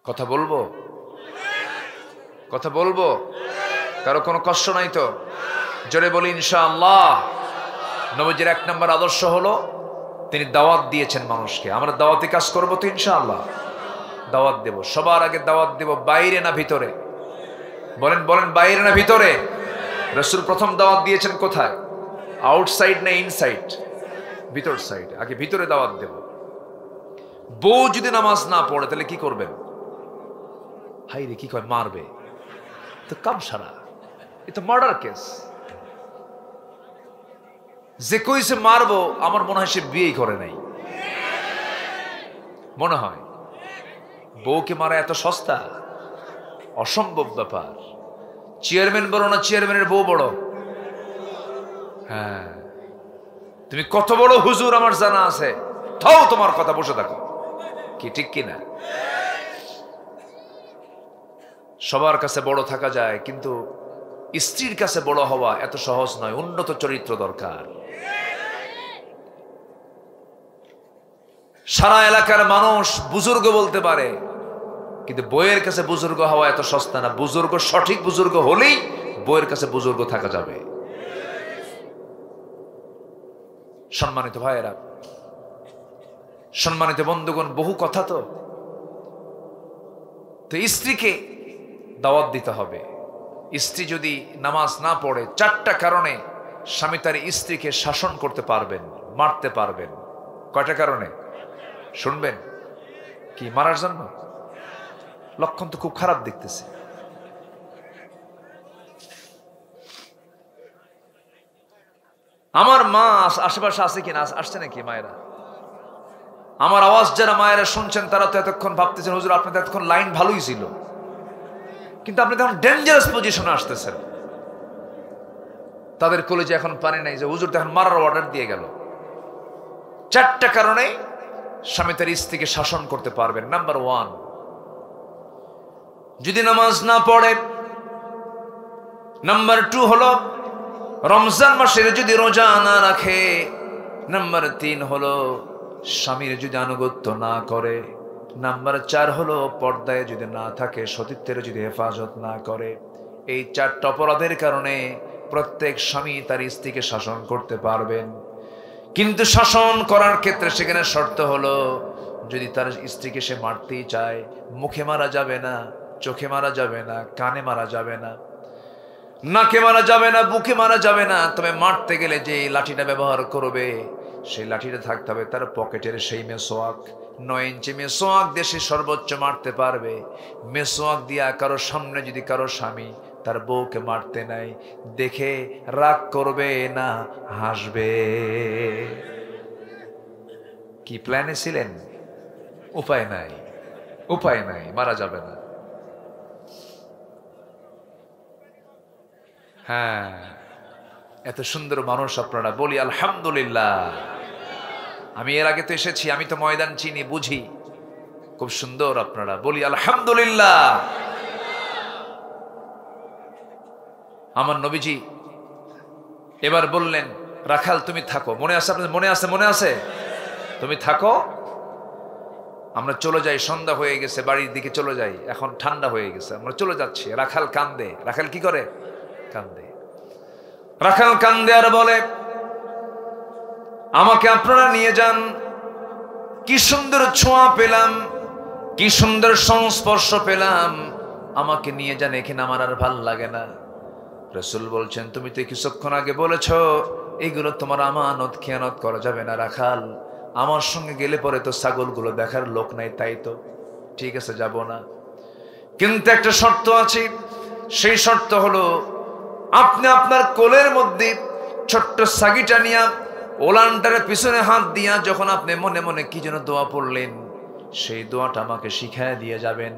কথা বলবো, কথা বলবো, কারো কোনো কষ্ট নাই তো? জোরে বলি ইনশাআল্লাহ। নবীজির 1 নম্বর আদর্শ হলো তিনি দাওয়াত দিয়েছেন মানুষকে। আমরা দাওয়াতি কাজ করবো তো ইনশাআল্লাহ, দাওয়াত দেব। সবার আগে দাওয়াত দেব বাইরে না ভিতরে? বলেন বলেন, বাইরে না ভিতরে? রাসূল প্রথম দাওয়াত দিয়েছেন কোথায়? আউটসাইড না ইনসাইড? ভিতর সাইড। আগে ভিতরে দাওয়াত দেব। বউ যদি নামাজ না পড়ে তাহলে কি করবেন? হাই রে, কি কয়, মারবে তো? কাম সারা, এ তো মার্ডার কেস। যে কইছে মারবো, আমার মনে হয় সে বিয়েই করে নাই। মনে হয় বউকে মারা এত সস্তা, অসম্ভব ব্যাপার। চেয়ারম্যান বড় না চেয়ারম্যানের বউ বড়? হ্যাঁ, তুমি কত বড় হুজুর আমার জানা আছে, তাও তোমার কথা, বসে থাকো। কি ঠিক কিনা? সবার কাছে বড় থাকা যায়, কিন্তু স্ত্রীর কাছে বড় হওয়া এত সহজ নয়। উন্নত চরিত্র দরকার। সারা এলাকার মানুষ বুজুর্গ বলতে পারে, কিন্তু বইয়ের কাছে বুজুর্গ হওয়া এত সস্তা না। বুজুর্গ, সঠিক বুজুর্গ হলেই বইয়ের কাছে বুজুর্গ থাকা যাবে। সম্মানিত ভাইয়েরা, সম্মানিত বন্ধুগণ, বহু কথা তো স্ত্রীকে দাওয়াত দিতে হবে। স্ত্রী যদি নামাজ না পড়ে, 4টা কারণে স্বামী তার স্ত্রীকে শাসন করতে পারবেন, মারতে পারবেন। কয়টা কারণে শুনবেন? কি মারার জন্য? লক্ষণ তো খুব খারাপ দেখতেছে। আমার মা আশেপাশে আছে কিনা, আসছে নাকি মায়েরা? আমার আওয়াজ যারা মায়েরা শুনছেন তারা তো এতক্ষণ ভাবতেছেন, হুজুর আপনি তো এতক্ষণ লাইন ভালোই ছিল, কিন্তু আপনি তখন ডেঞ্জারাস পজিশনে আসতেছেন। তাদের কলেজে এখন পানি নাই যে হুজুর এখন মারার অর্ডার দিয়ে গেল। 4টা কারণে স্বামী তার স্ত্রীকে শাসন করতে পারবেন। নাম্বার 1, যদি নামাজ না পড়ে। নাম্বার 2 হলো রমজান মাসের যদি রোজা না রাখে। নাম্বার 3 হলো স্বামীর যদি আনুগত্য না করে। নাম্বার 4 হলো পর্দায় যদি না থাকে, সতীত্বের যদি হেফাজত না করে। এই 4টা অপরাধের কারণে প্রত্যেক স্বামী তার স্ত্রীকে শাসন করতে পারবেন। কিন্তু শাসন করার ক্ষেত্রে সেখানে শর্ত হলো, যদি তার স্ত্রীকে সে মারতেই চায়, মুখে মারা যাবে না, চোখে মারা যাবে না, কানে মারা যাবে না, নাকে মারা যাবে না, বুকে মারা যাবে না। তবে মারতে গেলে যে লাঠিটা ব্যবহার করবে, সেই লাঠিটা থাকতে হবে তার পকেটের সেই মেসোয়াক। 9 ইঞ্চি মেসোয়াক দেশে সর্বোচ্চ মারতে পারবে। মেসোয়াক দিয়া কারো সামনে যদি কারো স্বামী তার বউকে মারতে নাই, দেখে রাগ করবে না, হাসবে। কি প্ল্যানে ছিলেন? উপায় নাই, উপায় নাই, মারা যাবে না। হ্যাঁ, এত সুন্দর মানুষ আপনারা, বলি আলহামদুলিল্লাহ। আমি এর আগে তো এসেছি, আমি তো ময়দান চিনি, বুঝি। খুব সুন্দর আপনারা, বলি আলহামদুলিল্লাহ। আমার নবীজি এবার বললেন, রাখাল তুমি থাকো। মনে আছে আপনাদের? মনে আছে? মনে আছে? তুমি থাকো, আমরা চলে যাই, সন্ধ্যা হয়ে গেছে, বাড়ির দিকে চলে যাই, এখন ঠান্ডা হয়ে গেছে, আমরা চলে যাচ্ছি। রাখাল কান্দে। রাখাল কি করে? কান্দে। রাখাল কান্দে আর বলে, আমাকে আপনারা নিয়ে যান, কি সুন্দর ছোঁয়া পেলাম, কি সুন্দর সংস্পর্শ পেলাম, আমাকে নিয়ে যান, এখানে আমার আর ভাল লাগে না। রাসূল বলছেন, তুমি তো কিছুক্ষণ আগে বলেছ এগুলো তোমার আমানত, খেয়ানত করা যাবে না। রাখাল, আমার সঙ্গে গেলে পরে তো ছাগলগুলো দেখার লোক নাই, তাই তো ঠিক আছে, যাব না, কিন্তু একটা শর্ত আছে। সেই শর্ত হলো, আপনি আপনার কোলের মধ্যে ছোট্ট সাগিটা নিয়া ওলানটার পিছনে হাত দিয়া যখন আপনি মনে মনে কি যেন দোয়া পড়লেন, সেই দোয়াটা আমাকে শিখায় দিয়ে যাবেন,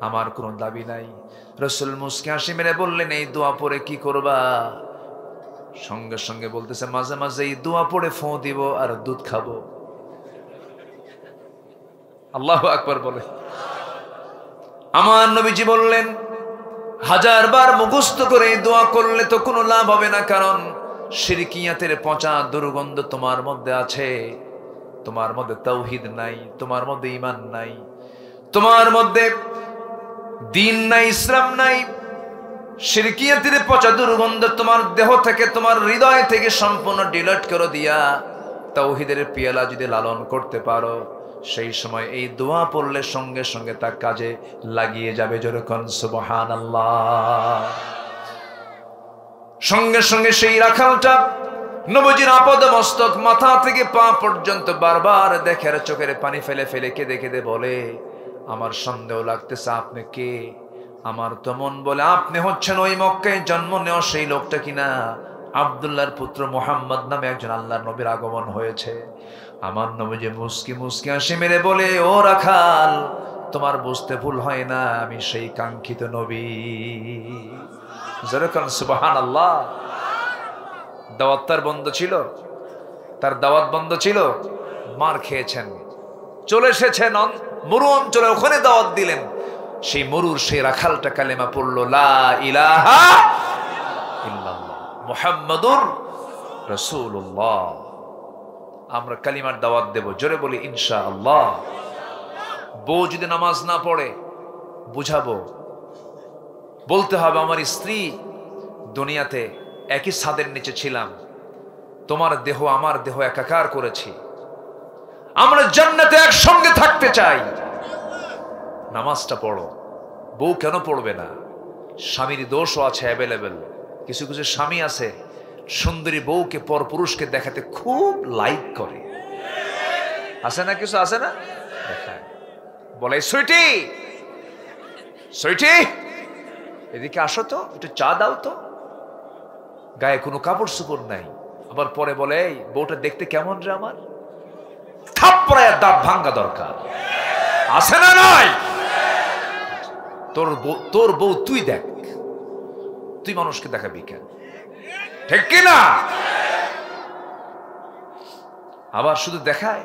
আমার কোনো দাবি নাই। রাসূল মুস্কি হাসি মেরে বললেন, এই দোয়া পড়ে কি করবা? সঙ্গে সঙ্গে বলতেছে, মাঝে মাঝে এই দোয়া পড়ে ফোঁ দিব আর দুধ খাবো। আল্লাহু আকবার বলে। আমার নবীজি বললেন, 1000 বার মুখস্থ করে দোয়া করলে তো কোনো লাভ হবে না, কারণ শিরকিয়াতের পচা দুর্গন্ধ তোমার মধ্যে আছে, তোমার মধ্যে তাওহীদ নাই, তোমার মধ্যে ঈমান নাই, তোমার মধ্যে দ্বীন নাই, ইসলাম নাই। শিরকিয়াতের পচা দুর্গন্ধ তোমার দেহ থেকে, তোমার হৃদয় থেকে সম্পূর্ণ ডিলিট করে দিয়া তাওহীদের পেয়ালা যদি লালন করতে পারো, সেই সময় এই দোয়া পড়লে সঙ্গে সঙ্গে তার কাজে লাগিয়ে যাবে। যেরকম সুবহানাল্লাহ। সঙ্গে সঙ্গে সেই রাখালটা নবীজির আপাদ মস্তক মাথা থেকে পা পর্যন্ত বারবার দেখে আর চোখের পানি ফেলে ফেলে কেঁদে কেঁদে বলে, আমার সন্দেহ লাগতেছে, আপনি কে? আমার তো মন বলে আপনি হচ্ছেন ওই মক্কায় জন্ম নেওয়া সেই লোকটা কিনা, আব্দুল্লাহর পুত্র মুহাম্মদ নামে একজন আল্লাহর নবীর আগমন হয়েছে। আমার নবীজি মুস্কি মুস্কি হাসি মেরে বলে, ও রাখাল, তোমার বুঝতে ভুল হয় না, আমি সেই কাঙ্ক্ষিত নবী। যেরকম সুবহানাল্লাহ। দাওয়াত তার বন্ধ ছিল, তার দাওয়াত বন্ধ ছিল, মার খেয়েছেন, চলে এসেছেন মরু অঞ্চলে, ওখানে দাওয়াত দিলেন। সেই মরুর সেই রাখালটা কালেমা পড়লো, লা ইলাহা ইল্লাল্লাহ মুহাম্মাদুর রাসূলুল্লাহ। আমরা কালিমার দাওয়াত দেব, জোরে বলি ইনশাআল্লাহ। বউ যদি নামাজ না পড়ে, বুঝাবো, বলতে হবে, আমার স্ত্রী, দুনিয়াতে একই ছাদের নিচে ছিলাম, তোমার দেহ আমার দেহ একাকার করেছি, আমরা জান্নাতে একসঙ্গে থাকতে চাই, নামাজটা পড়ো। বউ কেন পড়বে না? স্বামীর দোষও আছে অ্যাভেলেবেল। কিছু কিছু স্বামী আছে সুন্দরী বউকে পর পুরুষকে দেখাতে খুব লাইক করে, আছে না? কিছু আছে না? দেখায়, বলে, সুইটি সুইটি এদিকে আসো তো, একটু চা দাও তো। গায়ে কোনো কাপড় চোপড় নাই, আবার পরে বলে, এই বউটা দেখতে কেমন রে আমার, থাপ্পড়ায় দাঁত ভাঙ্গা দরকার, আছে না? নাই? তোর বউ তুই দেখ, তুই মানুষকে দেখাবি কেন? ঠিক কিনা? আবার শুধু দেখায়,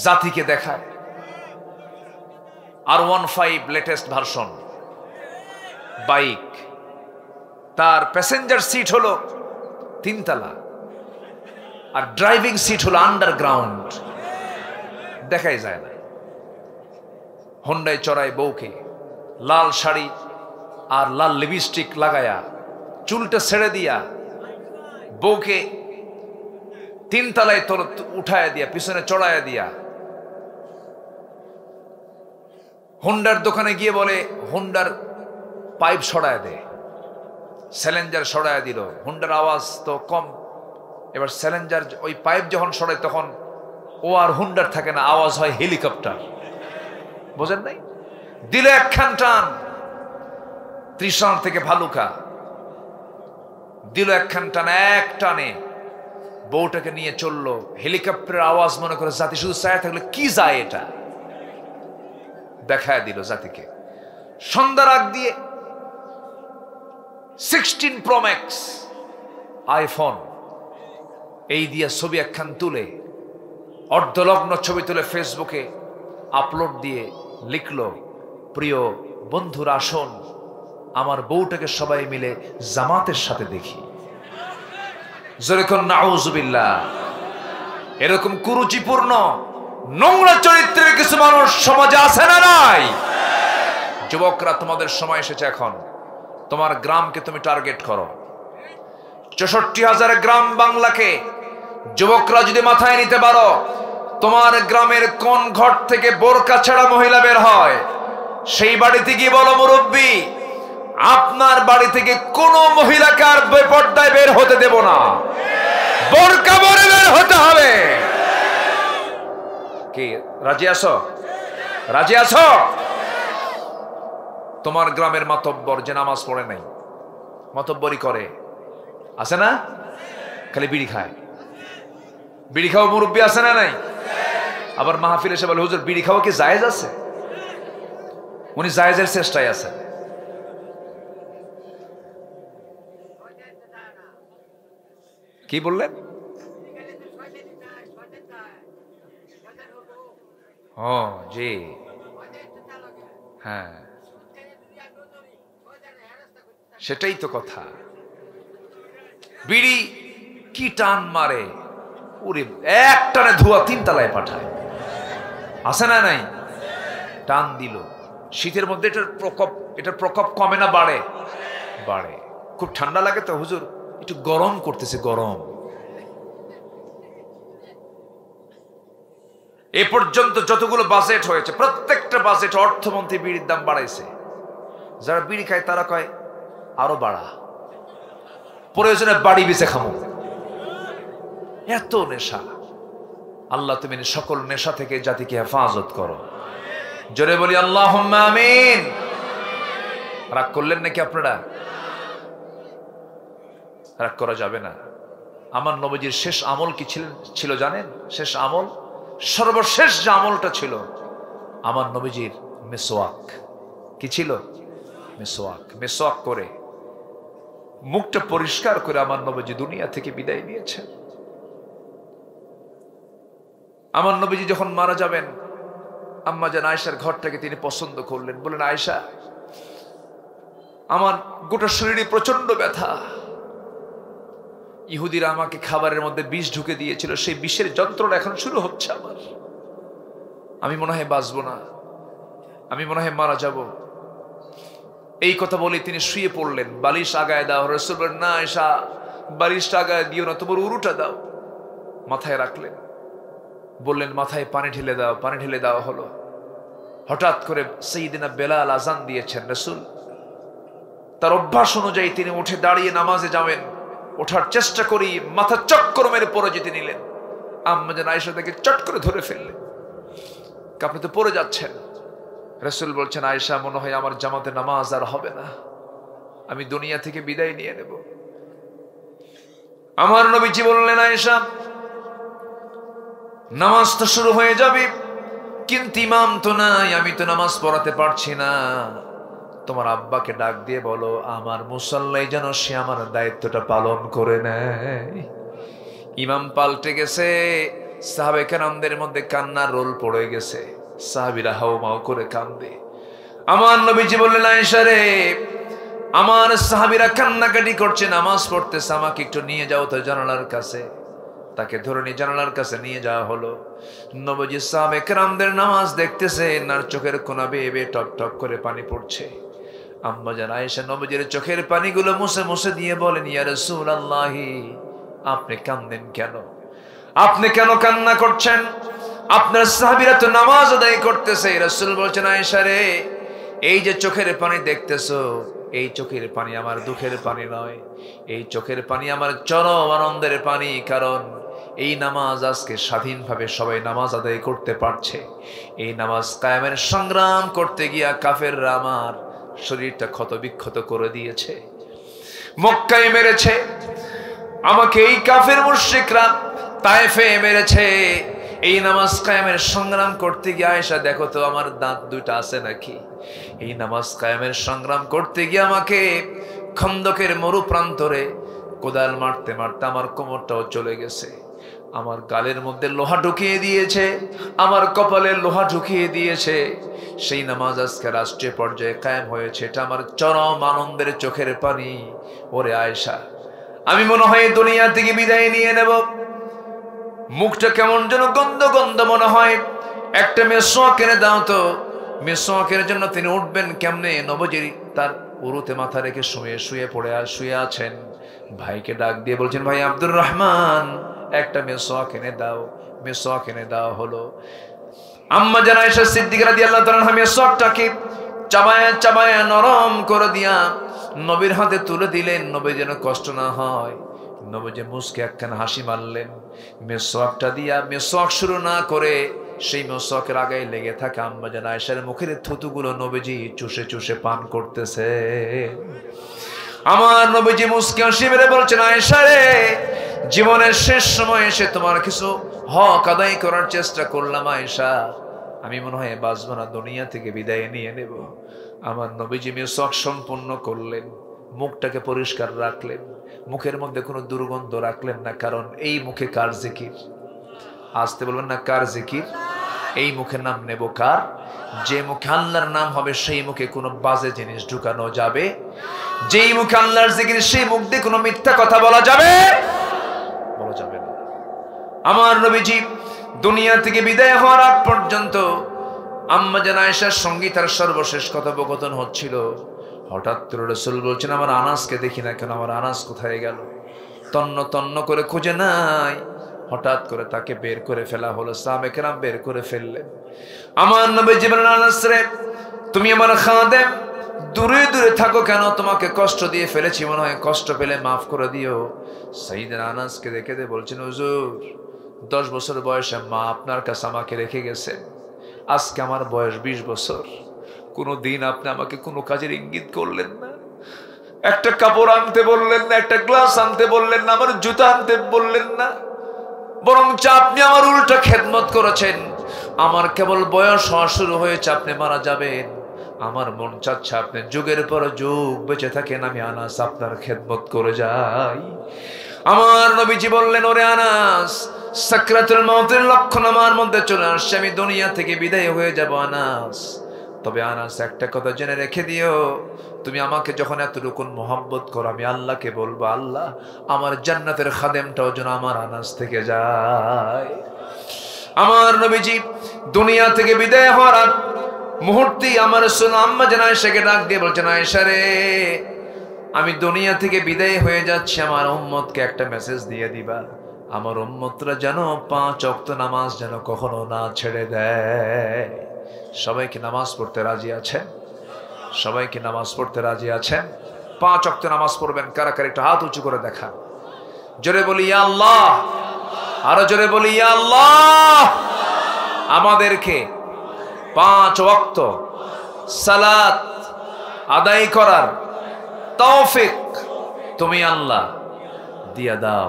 জাতিকে দেখায়। R15 লেটেস্ট ভার্সন বাইক, তার প্যাসেঞ্জার সিট হলো 3 তলা আর ড্রাইভিং সিট হলো আন্ডারগ্রাউন্ড, দেখাই যায় না। হোন্ডায় চড়ায় বউকে, লাল শাড়ি আর লাল লিপস্টিক লাগায়া, চুলটা ছেড়ে দিয়া বউকে 3 তলায় উঠায় দিয়া, পিছনে চড়ায়া দিয়া, হোন্ডার দোকানে গিয়ে বলে, হোন্ডার পাইপ সরায় দে, স্যালেঞ্জার সরায় দিল। হোন্ডার আওয়াজ তো কম, এবার স্যালেঞ্জার ওই পাইপ যখন সরায় তখন ও আর হোন্ডার থাকে না, আওয়াজ হয় হেলিকপ্টার। বোঝেন নাই? দিল একখান টান, ত্রিশাল থেকে ভালুকা দিল একখান টান, এক টানে বউটাকে নিয়ে চললো। হেলিকপ্টারের আওয়াজ মনে করে জাতি শুধু চায় থাকলে কি যায়, এটা দেখায় দিল জাতিকে। সন্ধ্যার আগ দিয়ে 16 Pro Max আইফোন এই দিয়ে ছবি একখান তুলে, অর্ধলগ্ন ছবি তুলে ফেসবুকে আপলোড দিয়ে লিখলো, প্রিয় বন্ধুরা আসুন, আমার বউটাকে সবাই মিলে জামাতের সাথে দেখি। যেরকম নাউজুবিল্লাহ, এরকম কুরুচিপূর্ণ নোংরা চরিত্রের কিছু মানুষ সমাজে আছে না নাই? যুবকরা, তোমাদের সময় এসেছে এখন। তোমার গ্রামকে তুমি টার্গেট করো। 64,000 গ্রাম বাংলাকে যুবকরা যদি মাথায় নিতে পারো, তোমার গ্রামের কোন ঘর থেকে বোরকা ছাড়া মহিলা বের হয়, সেই বাড়িতে গিয়ে বলো, মুরব্বী, আপনার বাড়ি থেকে কোন মহিলাকে আর বেপর্দায় বের হতে দেব না, বোরকা পরে বের হতে হবে। কি রাজি আছো? রাজি আছো? তোমার গ্রামের মাতব্বর যে নামাজ পড়ে নাই, মাতব্বরি করে, আছে না? খালি বিড়ি খায়। বিড়ি খাওয়া মুরব্বী আছে না নাই? আবার মাহফিল এসে বলে, হুজুর বিড়ি খাওয়া কি জায়েজ আছে? উনি জায়েজের চেষ্টায় আছেন। কি বললেন? ও জি, হ্যাঁ, সেটাই তো কথা। বিড়ি কি টান মারে, ওরে এক টানে ধোয়া 3 তলায় পাঠায়, আছে না নাই? টান দিল। শীতের মধ্যে এটার প্রকোপ কমে না বাড়ে? বাড়ে। খুব ঠান্ডা লাগে তো, হুজুর একটু গরম করতেছে, গরম। এ পর্যন্ত যতগুলো বাজেট হয়েছে, প্রত্যেকটা বাজেট অর্থমন্ত্রী বিড়ির দাম বাড়াইছে। যারা বিড়ি খায় তারা কয় আরো বাড়া, প্রয়োজনে বাড়ি বেঁচে খামো। এত নেশা। আল্লাহ তুমি সকল নেশা থেকে জাতিকে হেফাজত করো। জোরে বলি আল্লাহুম্মা আমিন। রাগ করলেন নাকি আপনারা? রাগ করা যাবে না। আমার নবীজির শেষ আমল কি ছিল জানেন? শেষ আমল, সর্বশেষ যে আমলটা ছিল আমার নবীজির মিসওয়াক। কি ছিল? মিসওয়াক। মিসওয়াক করে মুখটা পরিষ্কার করে আমার নবীজি দুনিয়া থেকে বিদায় নিয়েছেন। আমার নবীজি যখন মারা যাবেন, আম্মা জান আয়েশার ঘরটাকে তিনি পছন্দ করলেন। বলেন, আয়েশা, আমার গোটা শরীরে প্রচন্ড ব্যথা। ইহুদিরা আমাকে খাবারের মধ্যে বিষ ঢুকে দিয়েছিল, সেই বিষের যন্ত্রণা এখন শুরু হচ্ছে আমার। আমি মনে হয় বাঁচবো না, আমি মনে হয় মারা যাব। এই কথা বলে তিনি শুয়ে পড়লেন। বালিশ আগায় দাও। রাসূল বলেন, না আয়েশা, বালিশটা আগায় দিও না, তোমার উরুটা দাও। মাথায় রাখলেন। বললেন, মাথায় পানি ঢেলে দাও। পানি ঢেলে দেওয়া হলো। হঠাৎ করে সাইয়্যিদিনা বেলাল আজান দিয়েছেন। রাসূল তার অভ্যাস অনুযায়ী তিনি উঠে দাঁড়িয়ে নামাজে যাবেন। ওঠার চেষ্টা করি, মাথা চক্কর মেরে পড়ে যেতে নিলেন। আম্মা জান আয়েশা তাকে চট করে ধরে ফেললেন। আপনি তো পড়ে যাচ্ছেন। রাসূল বলছেন, আয়েশা, মনে হয় আমার জামাতে নামাজ আর হবে না, আমি দুনিয়া থেকে বিদায় নিয়ে নেব। আমার নবীজি বললেন, আয়েশা, নামাজ তো শুরু হয়ে যাবে, কিন্তু ইমাম তো নাই, আমি তো নামাজ পড়াতে পারছি না। তোমার আব্বাকে ডাক দিয়ে বলো আমার মুসাল্লাই যেন সে আমার দায়িত্বটা পালন করে নেয়। ইমাম পাল্টে গেছে। সাহাবে কেরামদের মধ্যে কান্নার রোল পড়ে গেছে। সাহাবীরা হাউমাউ করে কান্দে। আমার নবীজি বললেন, আয়েশা রে, আমার সাহাবীরা কান্নাকাটি করছে, নামাজ পড়তেছে, আমাকে একটু নিয়ে যাও তো জানালার কাছে। তাকে ধরে নিয়ে জানালার কাছে নিয়ে যাওয়া হলো। নবীজি সাহাবে কেরামদের নামাজ দেখতেছে, নার চোখের কোনা বেয়ে বেয়ে টপ টপ করে পানি পড়ছে। আম্মা জান আয়েশা নবীজির চোখের পানিগুলো মুছে মুছে দিয়ে বলেন, ইয়া রাসূলুল্লাহ, আপনি কাঁদেন কেন? আপনি কেন কান্না করছেন? আপনার সাহাবীরা তো নামাজ আদায় করতেছে। রাসূল বলছেন, আয়েশা রে, এই যে চোখের পানি দেখতেছো, এই চোখের পানি আমার দুঃখের পানি নয়, এই চোখের পানি আমার চরম আনন্দের পানি। কারণ এই নামাজ আজকে স্বাধীনভাবে সবাই নামাজ আদায় করতে পারছে। এই নামাজ কায়েমের সংগ্রাম করতে গিয়া কাফেররা আমার শরীরটা ক্ষত বিক্ষত করে দিয়েছে, মক্কায় মেরেছে আমাকে, এই কাফের মুশরিকরা তায়েফে মেরেছে। এই নামাজ কায়েমের সংগ্রাম করতে গিয়ে আয়েশা, দেখো তো আমার দাঁত দুইটা আছে নাকি? এই নামাজ কায়েমের সংগ্রাম করতে গিয়ে আমাকে খন্দকের মরু প্রান্তরে কোদাল মারতে মারতে আমার কোমরটাও চলে গেছে। আমার গালের মধ্যে লোহা ঢুকিয়ে দিয়েছে, আমার কপালে লোহা ঢুকিয়ে দিয়েছে। সেই নামাজ আজকে রাষ্ট্রীয় পর্যায়ে কায়েম হয়েছে। এটা আমার চরম আনন্দের চোখের পানি। ওরে আয়েশা, আমি মনে হয় দুনিয়া থেকে বিদায় নিয়ে নেব। মুখটা কেমন যেন গন্ধ গন্ধ মনে হয়, একটা মেসওয়াক এনে দাও তো। মেসওয়াকের জন্য তিনি উঠবেন কেমনে? নবীজি তার উরুতে মাথা রেখে শুয়ে আছেন। ভাইকে ডাক দিয়ে বলছেন, ভাই আব্দুর রহমান, একটা মেসওয়াক এনে দাও। মেসওয়াক এনে দেওয়া হলো। আম্মা জান আয়েশা সিদ্দিকা রাদিয়াল্লাহু তাআলা আনহা মেসওয়াকটাকে চাবায়া নরম করে দিয়া নবীর হাতে তুলে দিলেন, নবী যেন কষ্ট না হয়। নবীজি মুস্কে একখানা হাসি মারলেন। মেসওয়াকটা দিয়া মেসওয়াক শুরু না করে সেই মেসওয়াকের আগায় লেগে থাকা আম্মা জান আয়েশার মুখের থুতুগুলো নবীজি চুষে চুষে পান করতেছে। আমার নবীজি মুস্কে হাসি মেরে বলছেন, আয়েশা রে, জীবনের শেষ সময় এসে তোমার কিছু হক আদায় করার চেষ্টা করলাম আয়েশা, আমি মনে হয় বাঁচব না, দুনিয়া থেকে বিদায় নিয়ে নেব। আমার নবীজি মেসওয়াক সম্পূর্ণ করলেন, মুখটাকে পরিষ্কার রাখলেন, মুখের মধ্যে কোনো দুর্গন্ধ রাখলেন না। কারণ এই মুখে কার জিকির? আসতে বলবেন না, কার জিকির? এই মুখের নাম নেব কার? যে মুখে আল্লাহর নাম হবে সেই মুখে কোনো বাজে জিনিস ঢুকানো যাবে। যেই মুখে আল্লাহর জিকির সেই মুখ দিয়ে কোনো মিথ্যা কথা বলা যাবে না। আমার নবীজি দুনিয়া থেকে বিদায় হওয়ার আগ পর্যন্ত আম্মা জান আয়েশার সঙ্গে তার সর্বশেষ কথোপকথন হচ্ছিল। হঠাৎ করে রাসূল বলছেন, আমার আনাসকে দেখি না কেন, আমার আনাস কোথায় গেল? তন্ন তন্ন করে খুঁজে নাই, হঠাৎ করে তাকে বের করে ফেলা হলো। সাহাবায়ে কেরাম বের করে ফেললেন। আমার নবীজি বলেন, আনাস রে, তুমি আমার খাদেম, দূরে দূরে থাকো কেন? তোমাকে কষ্ট দিয়ে ফেলেছি, মনে হয় কষ্ট পেলে মাফ করে দিও। সাইয়েদনা আনাসকে দেখে বলছেন, হুজুর, 10 বছর বয়সে মা আপনার কাছে আমাকে রেখে গেছে। আজকে আমার বয়স 20 বছর। কোনো দিন আপনি আমাকে কোনো কাজের ইঙ্গিত করলেন না, একটা কাপড় আনতে বললেন না, একটা গ্লাস আনতে বললেন না, আমার জুতা আনতে বললেন না, বরং আপনি আমার উল্টা খেদমত করেছেন। আমার কেবল বয়স হওয়া শুরু হয়েছে, আপনি মারা যাবেন, আমার মন চাচ্ছে আপনি যুগের পর যুগ বেঁচে থাকেন, আমি আনাস আপনার খেদমত করে যাই। আমার নবীজি বললেন, ওরে আনাস, সাকরাতুল মউতের লক্ষণ আমার মধ্যে চলে আসছে, আমি দুনিয়া থেকে বিদায় হয়ে যাব আনাস। তবে আনাস, একটা কথা জেনে রেখে দিও, তুমি আমাকে যখন এতটুকু মহব্বত করো, আমি আল্লাহকে বলবো, আল্লাহ, আমার জান্নাতের খাদেমটাও যেন আমার আনাস থেকে যায়। আমার নবীজি দুনিয়া থেকে বিদায় হওয়ার আগ মুহূর্তেই আমার রাসূল আম্মা জান আয়েশাকে ডাক দিয়ে বলছেন, আয়েশা রে, আমি দুনিয়া থেকে বিদায় হয়ে যাচ্ছি, আমার উম্মতকে একটা মেসেজ দিয়ে দিবা, আমার উম্মতরা যেন 5 ওয়াক্ত নামাজ যেন কখনো না ছেড়ে দেয়। সবাইকে নামাজ পড়তে রাজি আছেন? সবাইকে নামাজ পড়তে রাজি আছেন? 5 ওয়াক্ত নামাজ পড়বেন। কারা কারা একটু হাত উঁচু করে দেখা। জোরে বলি ইয়া আল্লাহ, আরো জোরে বলি ইয়া আল্লাহ। আমাদেরকে 5 ওয়াক্ত সালাত আদায় করার তৌফিক তুমি আল্লাহ দিয়া দাও।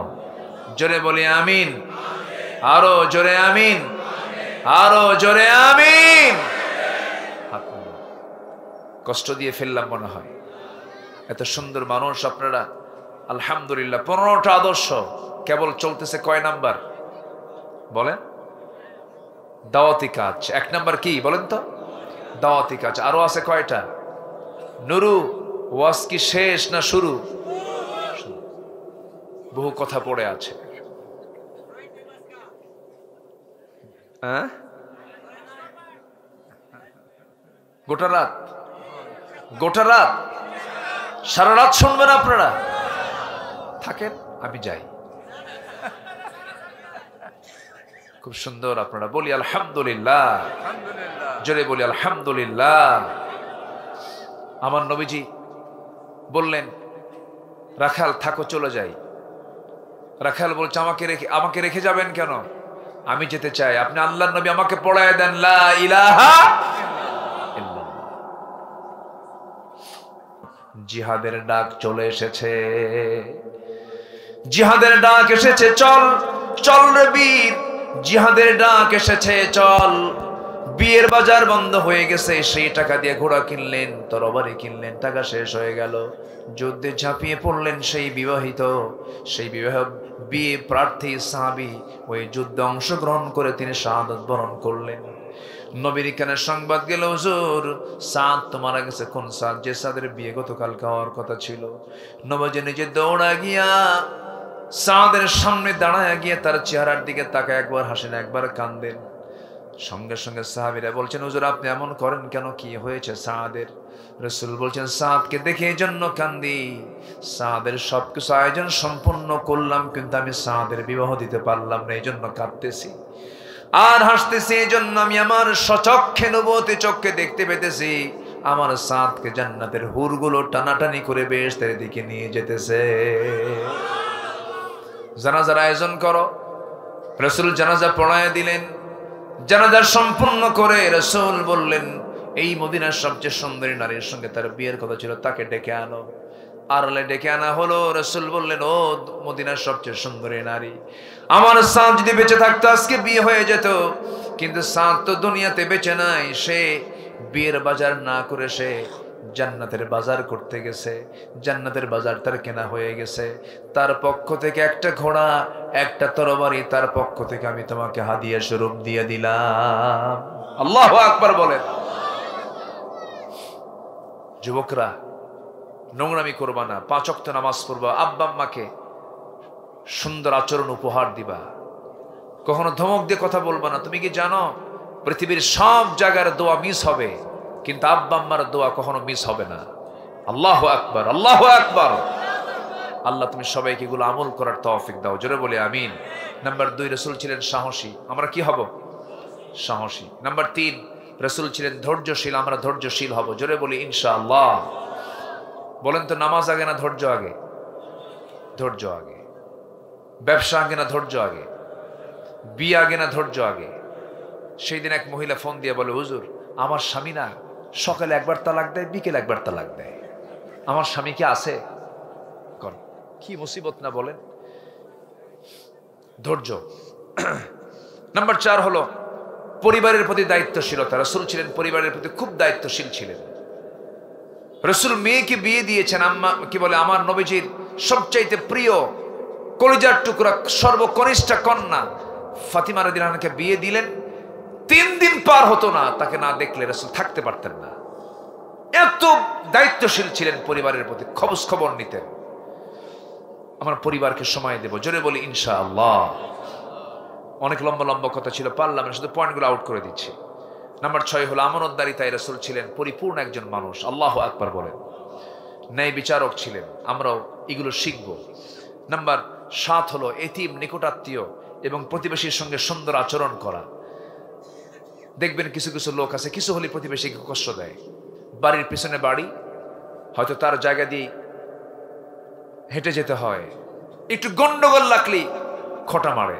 জোরে বলি আমিন, আরো জোরে আমিন, আরো জোরে আমিন। কষ্ট দিয়ে ফেললাম মনে হয়। এত সুন্দর মানুষ আপনারা, আলহামদুলিল্লাহ। 15টা আদর্শ কেবল চলতেছে কয় নাম্বার বলেন? দাওয়াতি কাজ। 1 নাম্বার কি বলেন তো? দাওয়াতি কাজ। আরো আছে কয়টা? নুরু, ওয়াজ কি শেষ না শুরু? বহু কথা পড়ে আছে। হ্যাঁ, গোটা রাত, গোটা রাত, সারা রাত শুনবেন আপনারা। থাকেন, আমি যাই। খুব সুন্দর আপনারা বলি আলহামদুলিল্লাহ, জোরে বলি আলহামদুলিল্লাহ। আমার নবীজি বললেন, রাখাল থাকো, চলে যাই। রাখাল বলছে, আমাকে রেখে যাবেন কেন? আমি যেতে চাই। আপনি আল্লাহর নবী, আমাকে পড়ায় দেন লা ইলাহা ইল্লাল্লাহ। জিহাদের ডাক চলে এসেছে, জিহাদের ডাক এসেছে, চল চল রে বীর, জিহাদের ডাক এসেছে, চল। বিয়ের বাজার বন্ধ হয়ে গেছে, সেই টাকা দিয়ে ঘোড়া কিনলেন, তরবারি কিনলেন, টাকা শেষ হয়ে গেল। যুদ্ধে ঝাঁপিয়ে পড়লেন সেই বিয়ে প্রার্থী সাহাবী, ওই যুদ্ধে অংশগ্রহণ করে তিনি শাহাদাত বরণ করলেন। নবীর কানে সংবাদ গেল, হুজুর, সাদ তো মারা গেছে। কোন সাদ? যে সাদের বিয়ে গতকালকে হওয়ার কথা ছিল। নবীজি নিজে দৌড়া গিয়া সাদের সামনে দাঁড়ায় গিয়ে তার চেহারার দিকে তাকায়, একবার হাসেন একবার কান্দেন। সঙ্গে সঙ্গে সাহাবীরা বলছেন, হুজুর আপনি এমন করেন কেন, কি হয়েছে সাদের? রাসূল বলছেন, সাদকে দেখে এই জন্য কান্দি, সাদের সবকিছু আয়োজন সম্পূর্ণ করলাম, কিন্তু আমি সাদের বিবাহ দিতে পারলাম না, এই জন্য কাঁদতেছি আর হাসতেছি। এই জন্য আমি আমার সচক্ষে নবুয়তি চক্ষে দেখতে পেতেছি আমার সাদকে জান্নাতের হুরগুলো টানাটানি করে বেহেশতের দিকে নিয়ে যেতেছে। জানাজার আয়োজন করো। রাসূল জানাজা পড়ায় দিলেন। জানাজা সম্পূর্ণ করে রাসূল বললেন, এই মদিনার সবচেয়ে সুন্দরী নারীর সঙ্গে তার বিয়ের কথা ছিল, তাকে ডেকে আনো। আড়ালে ডেকে আনা হলো। রাসূল বললেন, ও মদিনার সবচেয়ে সুন্দরী নারী, আমার সাদ যদি বেঁচে থাকতো আজকে বিয়ে হয়ে যেত, কিন্তু সাদ তো দুনিয়াতে বেঁচে নাই। সে বিয়ের বাজার না করে সে জান্নাতের বাজার করতে গেছে। জান্নাতের বাজার তার কেনা হয়ে গেছে। তার পক্ষ থেকে একটা ঘোড়া, একটা তরবারি তার পক্ষ থেকে আমি তোমাকে হাদিয়া স্বরূপ দিয়ে দিলাম। আল্লাহু আকবার বলেন। যুবকরা, নোংরামি করবা না, 5 ওয়াক্ত নামাজ পড়বা, আব্বা আম্মাকে সুন্দর আচরণ উপহার দিবা, কখনো ধমক দিয়ে কথা বলবা না। তুমি কি জানো পৃথিবীর সব জায়গার দোয়া মিস হবে, কিন্তু আব্বা আম্মার দোয়া কখনো মিস হবে না। আল্লাহু আকবার, আল্লাহু আকবার। আল্লাহ তুমি সবাইকে এগুলো আমল করার তৌফিক দাও, জোরে বলে আমিন। নাম্বার 2, রাসূল ছিলেন সাহসী, আমরা কি হব? সাহসী। নাম্বার 3, রাসূল ছিলেন ধৈর্যশীল, আমরা ধৈর্যশীল হব, জোরে বলি ইনশাআল্লাহ। বলেন তো, নামাজ আগে না ধৈর্য আগে? ধৈর্য আগে। ব্যবসা আগে না ধৈর্য আগে? বিয়ে আগে না ধৈর্য আগে? সেই দিন এক মহিলা ফোন দিয়ে বলে, হুজুর আমার স্বামী না সকালে একবার তালাক দেয়, বিকেল একবার তালাক দেয়, আমার স্বামী কি আছে? কি মুসিবত না বলেন। ধৈর্য। নাম্বার 4 হলো পরিবারের প্রতি দায়িত্বশীলতা। রাসূল ছিলেন পরিবারের প্রতি খুব দায়িত্বশীল ছিলেন। রাসূল মেয়েকে বিয়ে দিয়েছেন, আম্মা কি বলে, আমার নবীজির সবচাইতে প্রিয় কলিজার টুকরা সর্বকনিষ্ঠ কন্যা ফাতিমা রাদিয়াল্লাহু আনহাকে বিয়ে দিলেন। 3 দিন পার হতো না তাকে না দেখলে রাসূল থাকতে পারতেন না। এত দায়িত্বশীল ছিলেন, পরিবারের প্রতি খবর নিতেন। আমার পরিবারকে সময় দেব, জোরে বলি ইনশাআল্লাহ। অনেক লম্বা লম্বা কথা ছিল, পারলাম না, শুধু পয়েন্টগুলো আউট করে দিচ্ছি। নাম্বার 6 হলো আমানতদারিতায় রাসূল ছিলেন পরিপূর্ণ একজন মানুষ। আল্লাহু আকবার বলেন। ন্যায় বিচারক ছিলেন, আমরাও এগুলো শিখব। নাম্বার 7 হলো এতিম, নিকটাত্মীয় এবং প্রতিবেশীর সঙ্গে সুন্দর আচরণ করা। দেখবেন কিছু কিছু লোক আছে, কিছু হলে প্রতিবেশীকে কষ্ট দেয়। বাড়ির পিছনে বাড়ি, হয়তো তার জায়গা দিয়ে হেঁটে যেতে হয়, একটু গন্ডগোল লাগলেই খোঁটা মারে।